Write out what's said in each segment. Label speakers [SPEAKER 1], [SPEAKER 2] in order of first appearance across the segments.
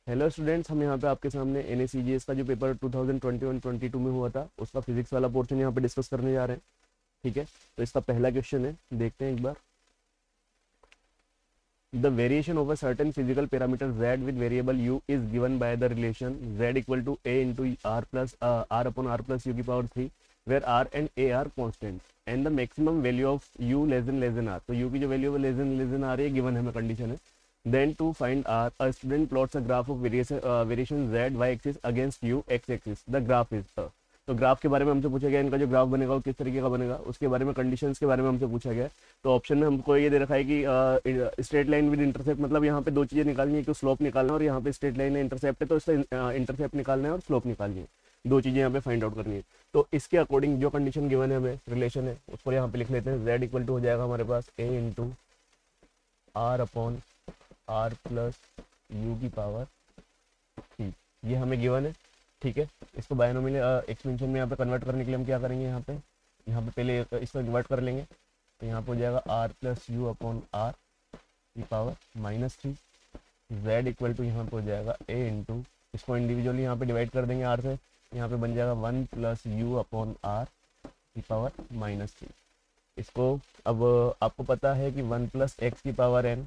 [SPEAKER 1] Hello students, हम यहाँ पे आपके सामने NACGS का जो पेपर 2021-22 में हुआ था उसका फिजिक्स वाला पोर्शन यहाँ पे डिस्कस करने जा रहे हैं। ठीक है, तो इसका पहला क्वेश्चन है, देखते हैं एक बार। The variation of a certain physical parameter z with variable u is given by the relation z equal to a into r plus r upon are plus you की power 3 where r and a are constant and the maximum value of u less than r। तो u की जो वैल्यू है less than r है, given है, condition है। Then to find R, a student plots a graph of variation z y axis against u x axis. The graph is तो graph के बारे में हमसे पूछा गया, इनका जो ग्राफ बनेगा वो किस तरीके का बनेगा, उसके बारे में, कंडीशंस के बारे में हमसे पूछा गया है। तो ऑप्शन में हमको ये दे रखा है कि स्ट्रेट लाइन विद इंटरसेप्ट, मतलब यहाँ पे दो चीज़ें निकालनी है, एक तो स्लोप निकालना है और यहाँ पे स्ट्रेट लाइन है, इंटरसेप्ट है, तो इसका इंटरसेप्ट निकालना है और स्लोप निकालनी है। दो चीज़ें यहाँ पे फाइंड आउट करनी है। तो इसके अकॉर्डिंग जो कंडीशन गिवन है, हमें रिलेशन है, उसको यहाँ पे लिख लेते हैं। z इक्वल टू हो जाएगा हमारे पास a into R upon are plus you की पावर 3, ये हमें गिवन है। ठीक है, इसको बायनोमियल एक्सपेंशन में यहाँ पे कन्वर्ट करने के लिए हम क्या करेंगे, यहाँ पे पहले इसको कन्वर्ट कर लेंगे। तो यहाँ पे हो जाएगा R plus U upon R की पावर -3। z इक्वल टू यहाँ पे हो जाएगा a इंटू, इसको इंडिविजुअली यहाँ पे डिवाइड कर देंगे r से, यहाँ पे बन जाएगा 1 प्लस यू अपॉन आर की पावर -3। इसको अब आपको पता है कि 1 प्लस एक्स की power n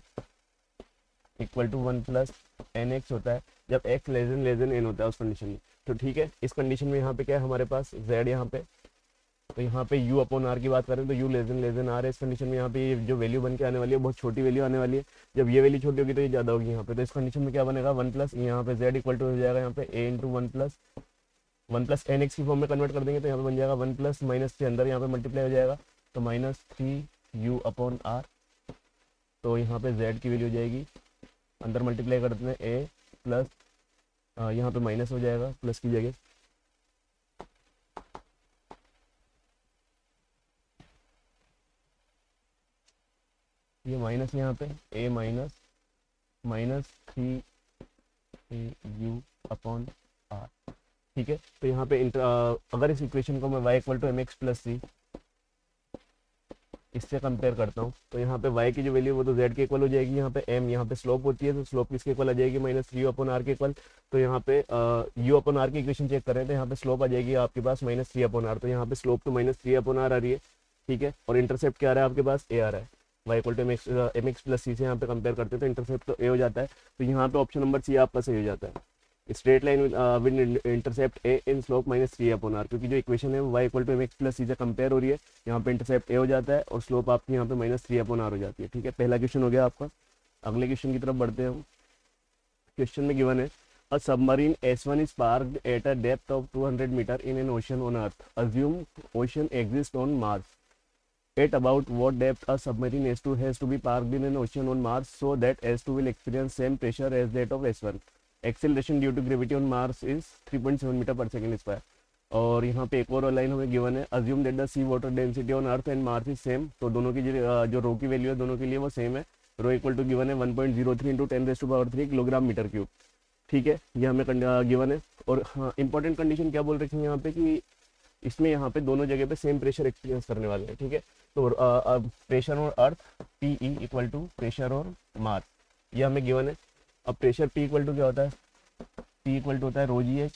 [SPEAKER 1] equal to 1 plus N X होता है जब x लेस देन n होता है उस कंडीशन में। तो ठीक है, इस कंडीशन में यहाँ पे क्या है हमारे पास z यहाँ पे, तो यहाँ पे u अपॉन आर की बात करें तो u लेस देन आर है। इस कंडीशन में यहाँ पे ये जो वैल्यू बन के आने वाली है बहुत छोटी वैल्यू आने वाली है। जब ये वैल्यू छोटी होगी तो ये ज़्यादा होगी यहाँ पे। तो इस कंडीशन में क्या बनेगा, 1 प्लस, यहाँ पे z इक्वल टू हो जाएगा यहाँ पे a into 1 plus N X की फॉर्म में कन्वर्ट कर देंगे तो यहाँ पे बन जाएगा 1 प्लस -3, अंदर यहाँ पे मल्टीप्लाई हो जाएगा तो -3 u अपॉन आर। तो यहाँ पे z की वैल्यू हो जाएगी, अंदर मल्टीप्लाई करते हैं a प्लस, यहाँ पे माइनस हो जाएगा प्लस की जगह, ये माइनस यहाँ पे a -3 u अपॉन आर। ठीक है, तो यहाँ पे अगर इस इक्वेशन को मैं y equal to m x plus c इससे कंपेयर करता हूँ तो यहाँ पे y की जो वैल्यू वो तो z के इक्वल हो जाएगी। यहाँ पे m, यहाँ पे स्लोप होती है तो स्लोप किसके इक्वल आ जाएगी, -3 अपॉन आर के इक्वल। तो यहाँ पे u अपॉन आर की इक्वेशन चेक करें तो यहाँ पे स्लोप आ जाएगी आपके पास -3 अपॉन आर। तो यहाँ पे स्लोप तो -3 अपॉन आर आ रही है। ठीक है, और इंटरसेप्ट क्या आ रहा है आपके पास, a आ रहा है। y equal to m x plus c से यहाँ पे कंपेयर करते हैं तो इंटरसेप्ट तो a हो जाता है। तो यहाँ पे ऑप्शन नंबर सी आपका सही हो जाता है, straight line with intercept a in slope -3 upon r, क्योंकि जो इक्वेशन है वो y equal to m x plus c से कंपेयर हो रही है। यहाँ पे इंटरसेप्ट ए हो जाता है और स्लोप आपकी यहाँ पे -3 अपॉन आर हो जाती है। ठीक है, पहला क्वेश्चन हो गया आपका। अगले क्वेश्चन की तरफ बढ़ते हैं हम। क्वेश्चन में गिवन है a submarine S1 is parked at a depth of 200 meter in an ocean on earth. Assume ocean exist on Mars. At about what depth a submarine S2 has to be parked in an ocean on Mars so that S2 will experience same pressure as that of S1. Acceleration due to gravity on Mars is 3.7 meter पर second square. और यहाँ पे एक और line हमें given है, assume that the sea water density on earth and Mars is same. तो दोनों की जो रो की वैल्यू है दोनों के लिए वो सेम है। रो इक्वल टू गिवन है 1.03 इंटू 10⁻³ किलोग्राम मीटर क्यूब। ठीक है, ये हमें गिवन है। और हाँ, इंपॉर्टेंट कंडीशन क्या बोल रखी है यहाँ पे कि इसमें यहाँ पे दोनों जगह पे सेम प्रेशर एक्सपीरियंस करने वाले हैं। ठीक है, तो प्रेशर और अर्थ PE इक्वल टू प्रेशर और मास, ये हमें गिवन है। अब प्रेशर P इक्वल टू क्या होता है, P इक्वल टू होता है ρgh,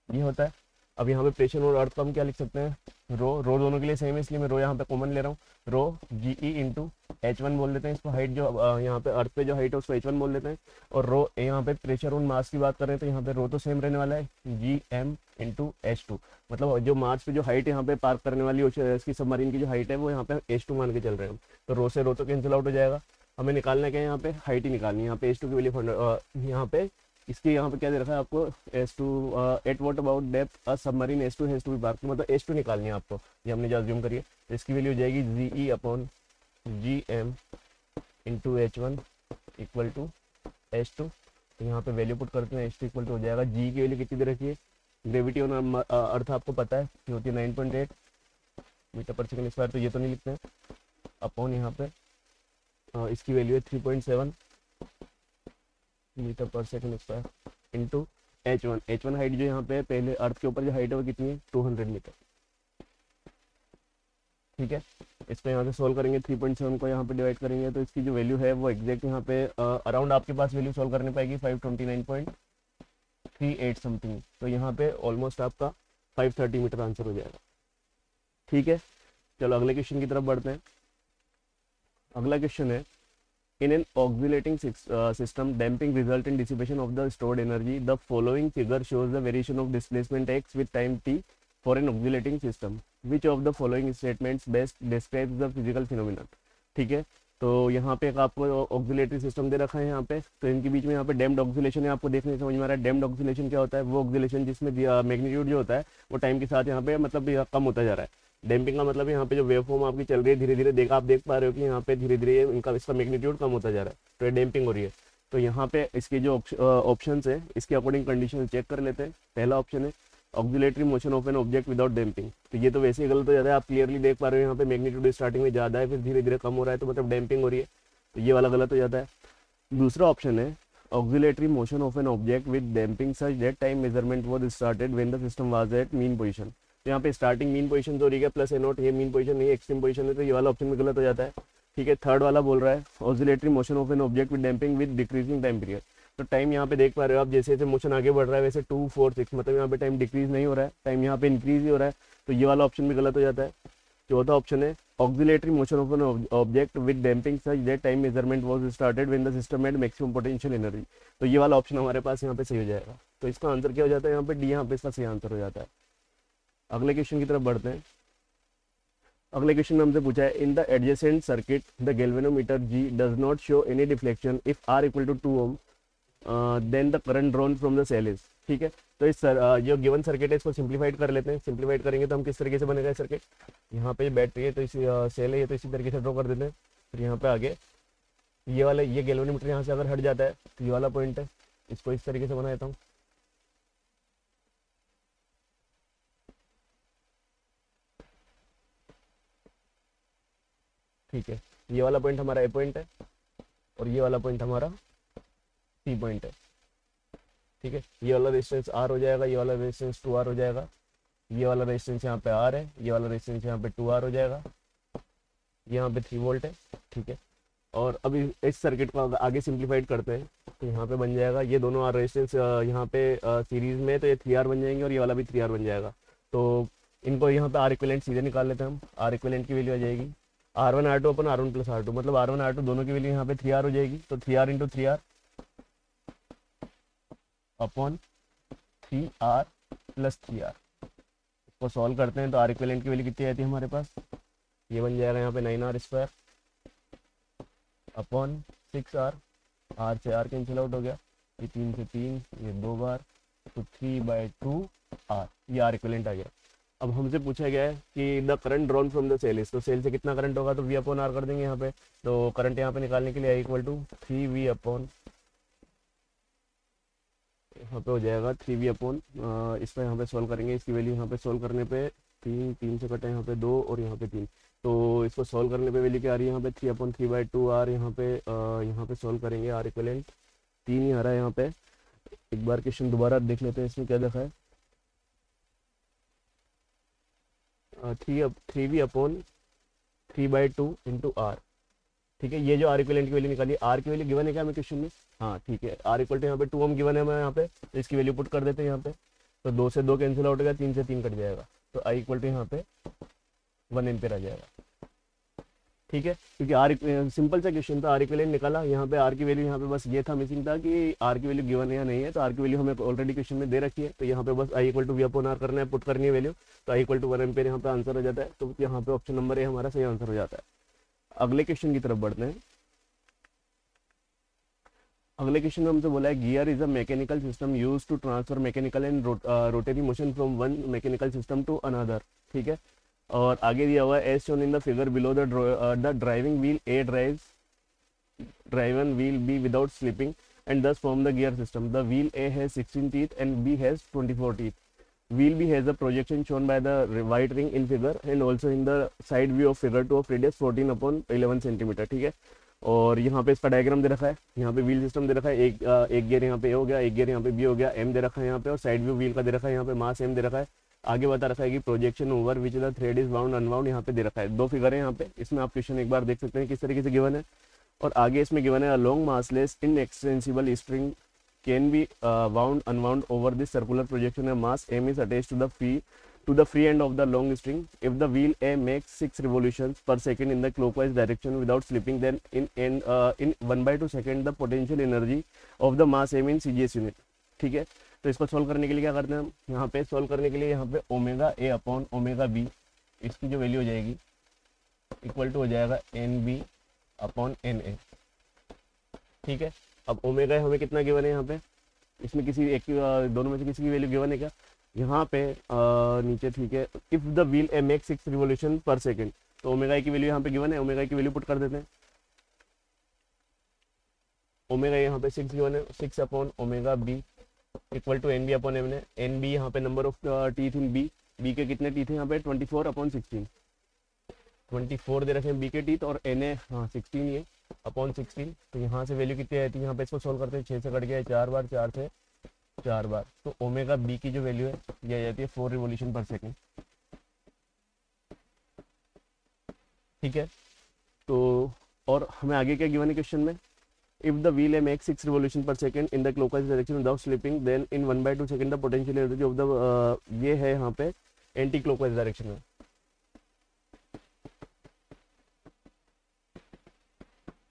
[SPEAKER 1] ये होता है। अब यहाँ पे प्रेशर और अर्थ को हम क्या लिख सकते हैं, रो दोनों के लिए सेम है इसलिए मैं रो यहाँ पे कॉमन ले रहा हूँ। रो GE इंटू H1 बोल देते हैं इसको, हाइट जो यहाँ पे अर्थ पे जो हाइट है उसको H1 बोल देते हैं। और रो यहाँ पे प्रेशर और मास की बात करें तो यहाँ पे रो तो सेम रहने वाला है GM इंटू H2, मतलब जो मार्स पे जो हाइट यहाँ पे पार्क करने वाली इसकी सबमरीन की जो हाइट है वो यहाँ पे H2 मान के चल रहे हैं हम। तो रो से रो तो कैंसिल आउट हो जाएगा। हमें निकालना क्या है, यहाँ पे हाइट ही निकालनी है। यहाँ पे H2 की वैल्यू यहाँ पे इसके यहाँ पे क्या दे रखा है आपको, S2 at what about depth a submarine S2 has to be park, मतलब H2 निकालनी है आपको, ये हमने जो अज्यूम करी है। तो इसकी वैल्यू हो जाएगी GE upon GM into H1 equal to H2। तो यहाँ पे वैल्यू पुट करते हैं, H2 इक्वल टू हो जाएगा, G की वैल्यू कितनी दे रखी है, ग्रेविटी ऑन अर्थ आपको पता है कि होती है 9.8 मीटर पर सेकेंड स्क्वायर, तो ये तो नहीं लिखते हैं। अपॉन यहाँ पे इसकी वैल्यू है 3.7 मीटर पर second square into H1 height जो यहाँ पे पहले अर्थ के ऊपर जो हाइट है वो कितनी है, 200 मीटर। ठीक है। इसको यहाँ से सोल्व करेंगे, 3.7 को यहाँ पे डिवाइड करेंगे तो इसकी जो वैल्यू है वो एग्जैक्ट यहाँ पे अराउंड आपके पास वैल्यू सोल्व करने पाएगी 529.38 समथिंग। तो यहाँ पे ऑलमोस्ट आपका 530 मीटर आंसर हो जाएगा। ठीक है, चलो अगले क्वेश्चन की तरफ बढ़ते हैं। अगला क्वेश्चन है, in an oscillating system damping result in dissipation of the stored energy, the following figure shows the variation of displacement x with time t for an oscillating system, which of the following statements best describes the physical phenomena. ठीक है, तो यहाँ पे एक आपको oscillatory system दे रखा है यहाँ पे, तो इनके बीच में यहाँ पे डैम्प्ड ऑक्सिलेशन है, आपको देखने समझ में आ रहा है। डैम्प्ड ऑक्सिलेशन क्या होता है, वो ऑक्सिलेशन जिसमें मैग्नीट्यूड जो होता है वो टाइम के साथ यहाँ पे मतलब कम होता जा रहा है। डैम्पिंग का मतलब यहाँ पे जो वेव फॉर्म आपकी चल रही है धीरे धीरे आप देख पा रहे हो कि यहाँ पे धीरे धीरे इसका मैग्नीट्यूड कम होता जा रहा है, तो ये डैम्पिंग हो रही है। तो यहाँ पे इसके जो ऑप्शन है इसके अकॉर्डिंग कंडीशन चेक कर लेते हैं। पहला ऑप्शन है oscillatory motion of an object without damping, तो ये तो वैसे ही गलत हो जाता है, आप क्लियरली देख पा रहे हो यहाँ पे मैग्नीट्यूड स्टार्टिंग में ज़्यादा है फिर धीरे धीरे कम हो रहा है, तो मतलब डैम्पिंग हो रही है, तो ये वाला गलत हो जाता है। दूसरा ऑप्शन है oscillatory motion of an object with damping such that time measurement was started when the system was at mean position, तो यहाँ पे स्टार्टिंग मीन पोजीशन तो हो रही है प्लस ए नोट, ये मीन पोजीशन नहीं एक्सट्रीम पोजीशन है, तो ये वाला ऑप्शन भी गलत हो जाता है। ठीक है, थर्ड वाला बोल रहा है oscillatory motion of an object with damping with decreasing time period, तो टाइम यहाँ पे देख पा रहे हो आप जैसे जैसे मोशन आगे बढ़ रहा है वैसे 2 4 6 मतलब यहाँ पे टाइम डिक्रीज नहीं हो रहा है, टाइम यहाँ पे इंक्रीज ही हो रहा है, तो ये वाला ऑप्शन भी गलत हो जाता है। चौथा ऑप्शन है oscillatory motion of an object with damping such that time measurement was started when the system had maximum potential energy, तो ये वाला ऑप्शन हमारे पास यहाँ पे सही हो जाएगा। तो इसका आंसर क्या हो जाता है यहाँ पे डी, यहाँ पे इसका सही आंसर हो जाता है। अगले क्वेश्चन की तरफ बढ़ते हैं। अगले क्वेश्चन में हमसे पूछा है, in the adjacent circuit the galvanometer G does not show any deflection if R equal to 2 ohm then the current drawn from the cell is. ठीक है, तो इस जो गिवन सर्किट है इसको सिंप्लीफाइड कर लेते हैं। सिंप्लीफाइड करेंगे तो हम किस तरीके से बनेगा सर्किट, यहाँ पे बैटरी है तो इसी सेल है तो इसी तरीके से ड्रॉ कर देते हैं। फिर यहाँ पे आगे ये वाला ये गैल्वेनोमीटर यहाँ से अगर हट जाता है तो ये वाला पॉइंट है, इसको इस तरीके से बना देता हूँ। ठीक है, ये वाला पॉइंट हमारा ए पॉइंट है और ये वाला पॉइंट हमारा सी पॉइंट है। ठीक है, ये वाला रेजिस्टेंस आर हो जाएगा, ये वाला रेजिस्टेंस 2R हो जाएगा, ये वाला रेजिस्टेंस यहाँ पे आर है, ये वाला रेजिस्टेंस यहाँ पे 2R हो जाएगा, यहाँ पे 3 वोल्ट है। ठीक है, और अभी इस सर्किट को आगे सिंप्लीफाइड करते हैं तो यहाँ पे बन जाएगा ये दोनों आर रेजिस्टेंस यहाँ पे सीरीज में, तो ये 3R बन जाएंगे और ये वाला भी 3R बन जाएगा। तो इनको यहाँ पे आर इक्विवेलेंट सीधे निकाल लेते हैं हम। आर इक्विवेलेंट की वैल्यू आ जाएगी R1 R2 अपन R1 प्लस R2, मतलब R1 R2 दोनों की वैल्यू यहाँ पे 3R हो जाएगी, तो 3R into 3R upon 3R plus 3R। इसको सॉल्व करते हैं तो आर इक्विवेलेंट की वैल्यू कितनी आती है हमारे पास, ये बन जाएगा यहाँ पे 9R square upon 6R, R से R कैंसिल आउट हो गया, ये 3 से 3, ये 2 बार, तो 3/2R, ये आर इक्विवेलेंट आ गया। अब हमसे पूछा गया है कि the current drawn from the cell is, तो सेल से कितना करंट होगा तो V अपॉन R कर देंगे यहाँ पे, तो करंट यहाँ पे निकालने के लिए इक्वल टू 3V अपॉन, यहाँ पे हो जाएगा 3V अपॉन, इसका यहाँ पे सोल्व करेंगे, इसकी वैल्यू यहाँ पे सोल्व करने पे 3 से कटे यहाँ पे 2 और यहाँ पे 3, तो इसको सोल्व करने पे वैल्यू क्या आ रही है यहाँ पे 3/3/2R, यहाँ पे सोल्व करेंगे आर इक्विवेलेंट 3 ही आ रहा है यहाँ पे। एक बार क्वेश्चन दोबारा देख लेते हैं इसमें क्या देखा है, 3V अपॉन 3/2 इंटू R। ठीक है, ये जो आर इक्विवेलेंट की वैल्यू निकाली, आर की वैल्यू गिवन है क्या हमें क्वेश्चन में, हाँ ठीक है, आर इक्वल टू यहाँ पे 2 ओम गिवन है हमें यहाँ पे, तो इसकी वैल्यू पुट कर देते हैं यहाँ पे, तो 2 से 2 कैंसिल आउट हो गया, 3 से 3 कट जाएगा, तो आई इक्वल टू यहाँ पे 1 एम्पियर आ जाएगा। ठीक है, क्योंकि आर सिंपल सा क्वेश्चन था, आर इक्विवेलेंट निकाला, यहाँ पे आर की वैल्यू यहाँ पे बस ये था मिसिंग था कि आर की वैल्यू गिवन है या नहीं है, तो आर की वैल्यू हमें ऑलरेडी क्वेश्चन में दे रखी है, तो यहाँ पे बस I equal to V upon R करना है, पुट करनी है वैल्यू, तो आई इक्वल टू 1 एम्पियर यहाँ पे आंसर हो जाता है, तो यहाँ पे ऑप्शन नंबर ए हमारा सही आंसर हो जाता है। अगले क्वेश्चन की तरफ बढ़ते हैं। अगले क्वेश्चन में हमसे बोला है gear is a mechanical system used to transfer mechanical and rotary motion from one mechanical system to another. ठीक है, और आगे दिया हुआ है as shown in the figure below the driving wheel A driven wheel B without slipping and thus form the gear system. The wheel A has 16 teeth and B has 24 teeth. Wheel B has a projection shown by the white ring in figure and also in the side view of figure 2 of radius 14/11 cm. ठीक है, और यहाँ पे इसका diagram दे रखा है, यहाँ पे व्हील सिस्टम दे रखा है, एक गियर यहाँ पे ए हो गया, एक गियर यहाँ पे बी हो गया, एम दे रखा है यहाँ पे, और साइड व्यू व्हील का दे रखा है यहाँ पे मास एम दे रखा है, आगे बता रखा है कि projection over which the thread is bound unbound, यहाँ पे दे रखा है, दो फिगर है यहाँ पे, इसमें आप क्वेश्चन एक बार देख सकते हैं किस तरीके से गिवन है। और आगे इसमें गिवन है a long massless inextensible string can be wound unwound over this circular projection of mass m is attached to the free end of the long string. If the wheel A makes 6 revolutions per second in the clockwise direction without slipping, then in 1/2 second the potential energy of the mass m in CGS unit. ठीक है, तो इसको solve करने के लिए क्या करते हैं हम, यहाँ पे सॉल्व करने के लिए यहाँ पे omega A upon omega B, इसकी जो वैल्यू हो जाएगी इक्वल टू हो जाएगा N B upon N A. ठीक है, अब ओमेगा हमें कितना गिवन है यहाँ पे, इसमें किसी एक दोनों में से किसी की वैल्यू गिवन है क्या यहाँ पे नीचे। ठीक है, if the wheel A make 6 revolution पर सेकंड, तो ओमेगा की वैल्यू यहाँ पे गिवन है, ओमेगा की वैल्यू पुट कर देते हैं। ओमेगा यहाँ पे 6 गिवन है, 6 upon omega B equal to N B upon M ने, एन बी यहाँ पे number of teeth in B, B के कितने टीथ हैं यहाँ पे 24 अपॉन 16, 24 दे रखे हैं बी के टीथ, और एन ए हाँ 16 ही है अपॉन 16। तो यहाँ से वैल्यू कितनी आती है, यहाँ पे इसको सोल्व करते हैं, 6 से कट गया है 4 बार, 4 से 4 बार, तो ओमेगा बी की जो वैल्यू है ये आ जाती है 4 रिवोल्यूशन पर सेकेंड। ठीक है, तो और हमें आगे क्या गिवन है क्वेश्चन में, if the wheel make 6 revolution per second in the clockwise direction without slipping, then in 1/2 second the potential energy of the, ये है यहाँ पे एंटी क्लॉकवाइज डायरेक्शन में।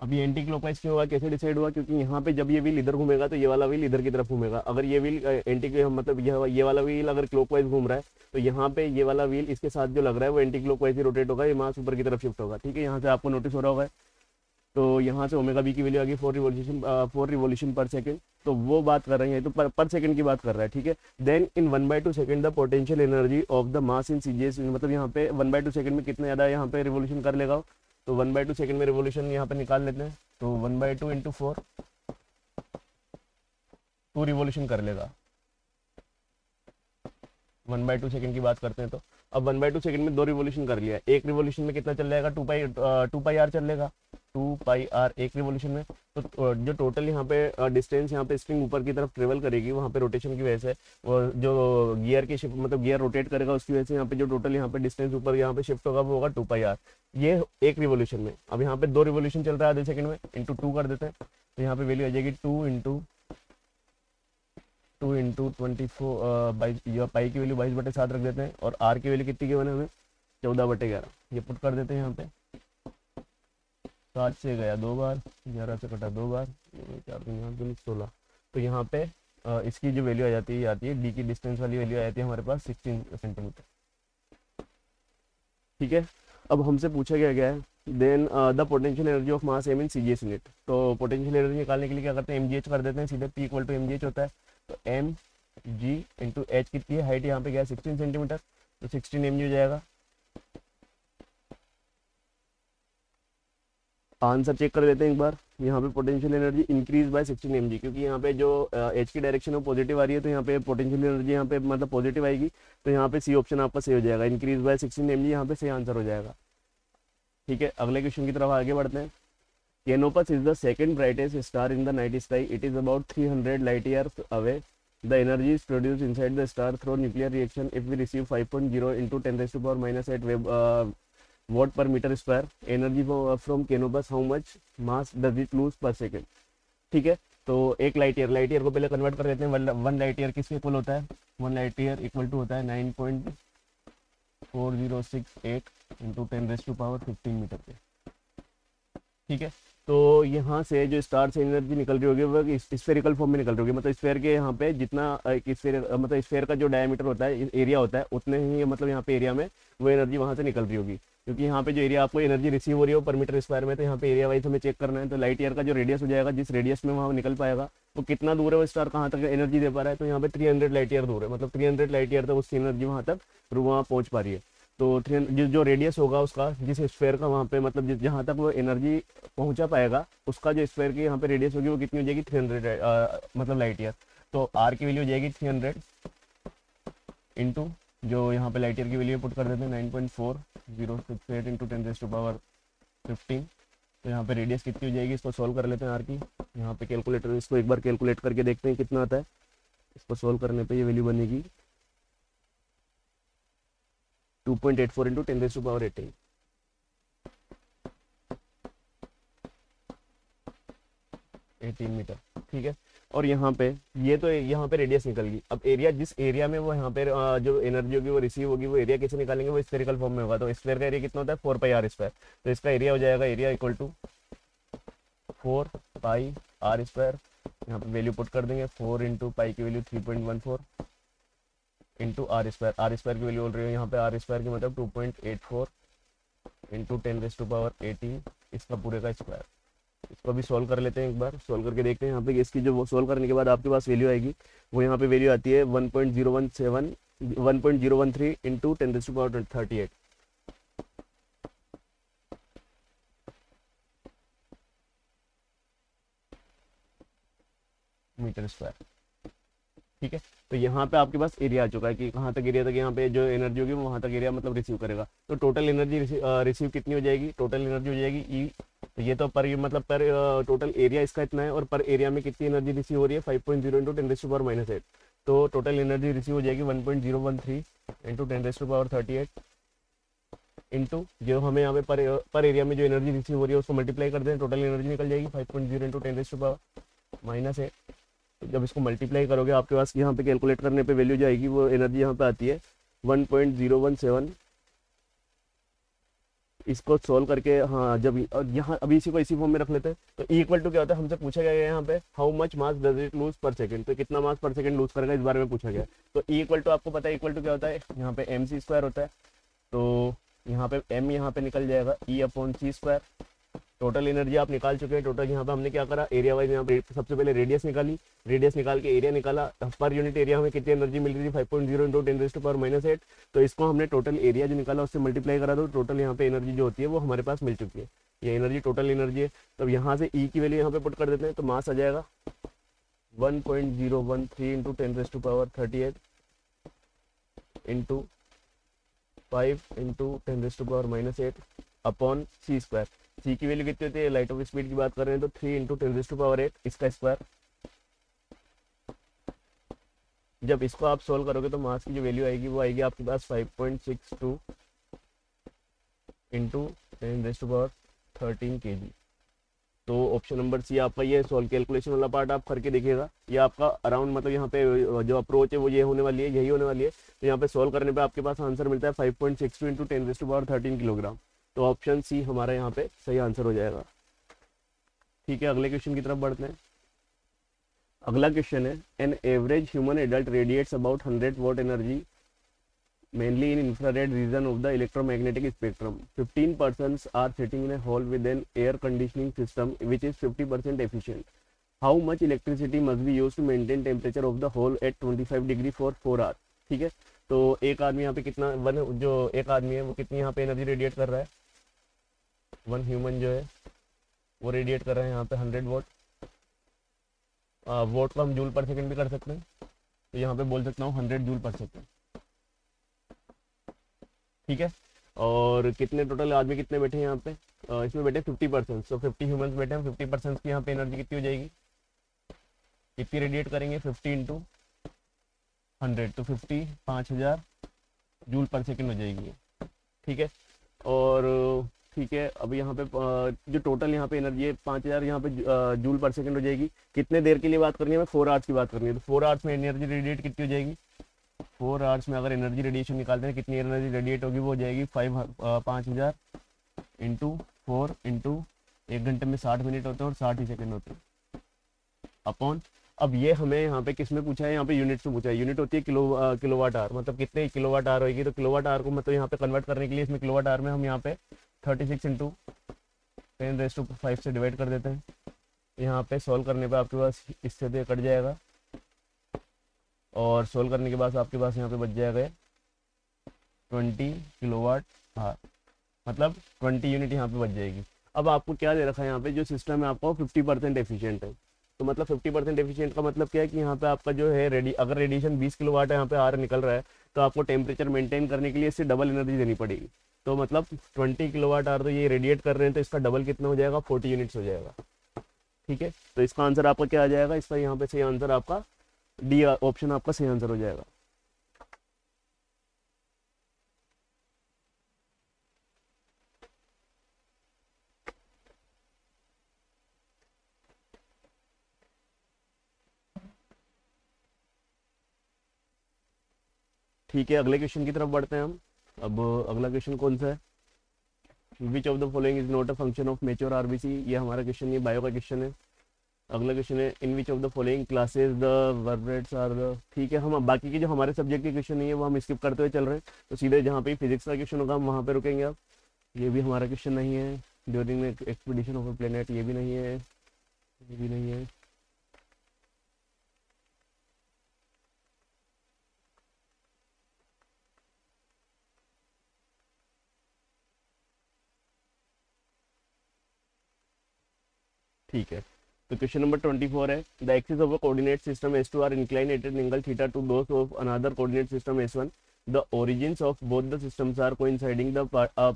[SPEAKER 1] अब ये एंटी क्लॉकवाइज क्यों हुआ, कैसे डिसाइड हुआ, क्योंकि यहाँ पे जब ये व्हील इधर घूमेगा तो ये वाला व्हील इधर की तरफ घूमेगा। अगर ये व्हील एंटी मतलब ये वाला व्हील अगर क्लॉकवाइज घूम रहा है तो यहाँ पे ये वाला व्हील इसके साथ जो लग रहा है वो एंटी क्लॉकवाइज ही रोटेट होगा, ये मास ऊपर की तरफ शिफ्ट होगा। ठीक है, यहाँ से आपको नोटिस हो रहा होगा। तो यहाँ से ओमेगा बी की वैल्यू आ गई 4 रिवोल्यूशन पर सेकेंड, तो वो बात कर रहे हैं, तो पर सेकंड की बात कर रहा है। ठीक है, then in 1/2 second the potential energy of the mass in CGS, मतलब यहाँ पे 1/2 सेकंड में कितना ज़्यादा यहाँ पे रिवोल्यूशन कर लेगा, तो 1/2 सेकंड में रिवोल्यूशन यहाँ पे निकाल लेते हैं, तो 1/2 इंटू 4 2 रिवोल्यूशन कर लेगा। 1/2 सेकंड की बात करते हैं तो अब 1/2 सेकंड में 2 रिवोल्यूशन कर लिया, एक रिवोल्यूशन में कितना चल जाएगा 2 पाई आर चल लेगा, 2 पाई आर एक रिवोल्यूशन में। तो जो टोटल यहाँ पे डिस्टेंस यहाँ पे स्ट्रिंग ऊपर की तरफ ट्रेवल करेगी वहाँ पे रोटेशन की वजह से, वो जो गियर की शिफ्ट मतलब गियर रोटेट करेगा उसकी वजह से यहाँ पे जो टोटल यहाँ पे डिस्टेंस ऊपर यहाँ पे शिफ्ट होगा वो होगा 2 पाई आर, ये एक रिवोल्यूशन में। अब यहाँ पे 2 रिवोल्यूशन चल रहा है आधे सेकंड में, इंटू 2 कर देते हैं, तो यहाँ पे वैल्यू आ जाएगी 2 इंटू 24 पाई की वैल्यू 22/7 रख देते हैं, और आर की वैल्यू कितनी की बने हमें 14/11, ये पुट कर देते हैं यहाँ पे। 7 से गया 2 बार, 11 से कटा 2 बार, 4 दूनी 16, तो यहाँ पे इसकी जो वैल्यू आ जाती है डी की डिस्टेंस वाली वैल्यू आ जाती है हमारे पास 16 सेंटीमीटर। ठीक है, अब हमसे पूछा गया है then the potential energy of mass M in CGS unit. तो पोटेंशियल एनर्जी निकालने के लिए क्या करते हैं, एमजीएच कर देते हैं सीधे, पी इक्वल टू एमजीएच होता है, तो एम जी इंटू एच कितनी है, हाइट यहाँ पे क्या है 16 सेंटीमीटर, तो 16 एम जी हो जाएगा। आंसर चेक कर लेते हैं एक बार, यहाँ पे potential energy increase by 16 mg, क्योंकि यहाँ पे जो एच की डायरेक्शन में पॉजिटिव आ रही है तो यहाँ पे पोटेंशियल एनर्जी यहाँ पे मतलब पॉजिटिव आएगी, तो यहाँ पे सी ऑप्शन आपका सही हो जाएगा, इंक्रीज बाय 16 mg यहाँ पे सही आंसर हो जाएगा। ठीक है, अगले क्वेश्चन की तरफ आगे बढ़ते हैं। Canopus is the second brightest star in the night sky, it is about 300 light years away, the energy is produced inside the star through nuclear reaction if we receive 5.0 into 10⁻⁻8 web watt per meter square, energy from canopus how much mass does it lose per second। ठीक है, तो एक light year को पहले convert कर देते हैं, 1 light year किसके इक्वल होता है, 1 लाइट ईयर इक्वल टू होता है 9.4068 इंटू 10⁻15 मीटर पे। ठीक है, तो यहाँ से जो स्टार से एनर्जी निकल रही होगी वो स्फेरिकल फॉर्म में निकल रही होगी, मतलब स्फेयर के यहाँ पे जितना मतलब स्फेयर का जो डायमीटर होता है एरिया होता है उतने ही मतलब यहाँ पे एरिया में वो एनर्जी वहाँ से निकल रही होगी, क्योंकि यहाँ पे जो एरिया आपको एनर्जी रिसीव हो रही हो पर मीटर स्क्वायर में, तो यहाँ पे एरिया वाइज हमें चेक करना है। तो लाइट ईयर का जो रेडियस हो जाएगा, जिस रेडियस में वहाँ निकल पाएगा वो कितना दूर है, वो स्टार कहाँ तक एनर्जी दे पा रहा है, तो यहाँ पे 300 लाइट ईयर दूर है, मतलब 300 लाइट ईयर तक उसकी एनर्जी वहाँ तक वहाँ पहुँच पा रही है। तो जो रेडियस होगा उसका, जिस स्फेयर का वहाँ पे मतलब जहाँ तक वो एनर्जी पहुँचा पाएगा उसका जो स्फेयर की यहाँ पे रेडियस होगी वो कितनी हो जाएगी 300 मतलब लाइट ईयर। तो आर की वैल्यू हो जाएगी 300 इंटू जो यहाँ पे लाइट ईयर की वैल्यू पुट कर देते हैं 9.4068 इंटू 10⁻15, तो यहाँ पे रेडियस कितनी हो जाएगी, इसको सोल्व कर लेते हैं आर की। यहाँ पे कैलकुलेटर इसको एक बार कैलकुलेट करके देखते हैं कितना आता है, इसको सोल्व करने पे ये वैल्यू बनेगी 2.84 इंटू 10⁻18 18 मीटर, ठीक है। और यहाँ पे ये तो यहाँ पे रेडियस निकल गई। अब एरिया, जिस एरिया में वो यहाँ पे जो एनर्जी होगी वो रिसीव होगी, वो एरिया कैसे निकालेंगे, वो स्फेरिकल फॉर्म में होगा। तो स्फेयर का एरिया कितना होता है 4πr²। तो इसका एरिया हो जाएगा, एरिया इक्वल टू 4πr²। यहाँ पे वैल्यू पुट कर देंगे, 4 इंटू पाई की वैल्यू 3.14 इंटू r²। r² की वैल्यू बोल रही है यहाँ पे, r² की मतलब 2.84 इंटू 10⁻18 इसका पूरे का स्क्वायर। इसको भी सॉल्व कर लेते हैं, एक बार सॉल्व करके देखते हैं। यहाँ पे इसकी जो सॉल्व करने के बाद आपके पास वैल्यू आएगी, वो यहाँ पे वैल्यू आती है 1.013 इंटू 10⁻38 मीटर स्क्वायर, ठीक है। तो यहाँ पे आपके पास एरिया आ चुका है कि कहाँ तक एरिया तक यहाँ पे जो एनर्जी होगी वो वहाँ तक एरिया मतलब रिसीव करेगा। तो टोटल एनर्जी रिसीव कितनी हो जाएगी, टोटल एनर्जी हो जाएगी ई। तो ये तो पर मतलब पर टोटल एरिया इसका इतना है, और पर एरिया में कितनी एनर्जी रिसीव हो रही है 5.0 इंटू 10⁻⁻8। तो टोटल एनर्जी रिसीव हो जाएगी 1.013 इंटू 10⁻38 इंटू जो हमें यहाँ पे पर एरिया में जो एनर्जी रिसीव हो रही है उसको मल्टीप्लाई कर दें, टोटल एनर्जी निकल जाएगी 5.0 इंटू 10⁻⁻8। जब इसको मल्टीप्लाई करोगे आपके पास यहाँ पे कैलकुलेट करने पे वैल्यू जाएगी, वो एनर्जी यहाँ पे आती है 1.017। इसको सॉल्व करके, हाँ जब यहाँ अभी इसी को इसी फॉर्म में रख लेते हैं। तो ई इक्वल टू क्या होता है, हमसे पूछा गया है यहाँ पे how much mass does it lose per second. तो कितना मास पर सेकंड लूज करेगा इस बारे में पूछा गया। तो ई इक्वल टू आपको पता है इक्वल टू क्या होता है, यहाँ पे mc² होता है। तो यहाँ पे m यहाँ पे निकल जाएगा E/c²। टोटल एनर्जी आप निकाल चुके हैं। टोटल यहाँ पे हमने क्या करा, एरिया वाइज यहाँ पे सबसे पहले रेडियस निकाली, रेडियस निकाल के एरिया निकाला। पर यूनिट एरिया हमें कितनी एनर्जी मिल रही थी 5.0 इंटू 10⁻⁻8। तो इसको हमने टोटल एरिया जो निकाला उससे मल्टीप्लाई करा, तो टोटल यहाँ पे एनर्जी जो होती है वो हमारे पास मिल चुकी है। ये एनर्जी टोटल एनर्जी है। तब यहाँ से ई की वैल्यू यहाँ पे पुट कर देते हैं, तो मास आ जाएगा 1.013 into 10⁻38 into 5 into 10⁻⁻8 upon c²। सी की वैल्यू कितनी होती है, लाइट ऑफ स्पीड की बात कर रहे हैं, तो 3 इंटू 10⁻8 इसका स्क्वायर। जब इसको आप सोल्व करोगे तो मास की जो वैल्यू आएगी वो आएगी आपके पास 5.62 इंटू 10⁻13 kg। तो ऑप्शन नंबर सी आपका ये सॉल्व कैलकुलेशन वाला पार्ट आप करके देखिएगा। ये आपका अराउंड मतलब यहाँ पे जो अप्रोच है वो ये होने वाली है, यही होने वाली है। तो यहाँ पे सॉल्व करने पे आपके पास आंसर मिलता है 5.62 इंटू 10⁻13 किलोग्राम। तो ऑप्शन सी हमारा यहाँ पे सही आंसर हो जाएगा। ठीक है, अगले क्वेश्चन की तरफ बढ़ते हैं। अगला क्वेश्चन है, an average human adult radiates about 100 what energy mainly in infrared region of the electromagnetic spectrum. 15 persons are sitting in a hall with an air conditioning system which is 50% efficient. How much electricity must be used to maintain temperature of the hall at 25 degree for 4 hours? ठीक है, तो एक आदमी यहाँ पे कितना जो एक आदमी है वो कितनी यहाँ पे एनर्जी रेडिएट कर रहा है, वन ह्यूमन जो है वो रेडिएट कर रहा है यहाँ पे 100 वॉट। वॉट को हम जूल पर सेकंड भी कर सकते हैं, तो यहाँ पे बोल सकता हूँ 100 जूल पर सेकंड। ठीक है, और कितने टोटल आदमी कितने बैठे हैं यहाँ पे, इसमें बैठे 50%। तो 50 ह्यूमंस बैठे हैं, 50% की यहाँ पे एनर्जी कितनी हो जाएगी, कितनी रेडिएट करेंगे 50 इंटू 100, तो 50 5000 जूल पर सेकंड हो जाएगी। ठीक है, और ठीक है, अब यहाँ पे जो टोटल यहाँ पे एनर्जी है 5000 यहाँ पे जूल पर सेकंड हो जाएगी। कितने देर के लिए बात करनी है, हमें 4 आवर्स की बात करनी है। तो 4 आवर्स में एनर्जी रेडिएट कितनी हो जाएगी, 4 आवर्स में अगर एनर्जी रेडिएशन निकालते हैं कितनी एनर्जी रेडिएट होगी, वो हो जाएगी 5000 इंटू 4 इंटू 1 घंटे में 60 मिनट होते हैं और 60 ही सेकंड होते हैं अपॉन। अब ये हमें यहाँ पे किस में पूछा है, यहाँ पे यूनिट्स में पूछा है। यूनिट होती है किलोवाट आवर, मतलब कितने किलोवाट आवर होगी। तो किलोवाट आवर को मतलब यहाँ पे कन्वर्ट करने के लिए इसमें किलोवाट आवर में हम यहाँ पे 36 इंटू 10⁵ से डिवाइड कर देते हैं। यहाँ पे सॉल्व करने पे आपके पास इससे तो कट जाएगा, और सोल्व करने के बाद आपके पास यहाँ पे बच जाएगा 20 किलोवाट आवर, मतलब 20 यूनिट यहाँ पे बच जाएगी। अब आपको क्या दे रखा है, यहाँ पे जो सिस्टम है आपका 50% एफिशिएंट है। तो मतलब 50% एफिशिएंट का मतलब क्या है कि यहाँ पे आपका जो है अगर रेडिएशन 20 किलोवाट है यहाँ पे आर निकल रहा है, तो आपको टेम्परेचर मेंटेन करने के लिए इससे डबल एनर्जी देनी पड़ेगी। तो मतलब 20 किलोवाट आवर तो ये रेडिएट कर रहे हैं, तो इसका डबल कितना हो जाएगा, 40 यूनिट्स हो जाएगा। ठीक है, तो इसका आंसर आपका क्या आ जाएगा, इसका यहाँ पे सही आंसर आपका डी ऑप्शन आपका सही आंसर हो जाएगा। ठीक है, अगले क्वेश्चन की तरफ बढ़ते हैं हम। अब अगला क्वेश्चन कौन सा है? Which of the following is not a function of mature RBC. ये हमारा क्वेश्चन, ये बायो का क्वेश्चन है। अगला क्वेश्चन है in which of the following classes the vertebrates are the. ठीक है, हम अब बाकी के जो हमारे सब्जेक्ट के क्वेश्चन नहीं है वो हम स्किप करते हुए चल रहे हैं, तो सीधे जहाँ पे फिजिक्स का क्वेश्चन होगा हम वहाँ पे रुकेंगे। अब ये भी हमारा क्वेश्चन नहीं है। During expedition of a planet, ये भी नहीं है, ये भी नहीं है। ठीक है, तो क्वेश्चन नंबर 24 है the axis of a coordinate system S2 are inclined at an angle theta to those of another coordinate system S1. The origins of both the systems are coinciding. The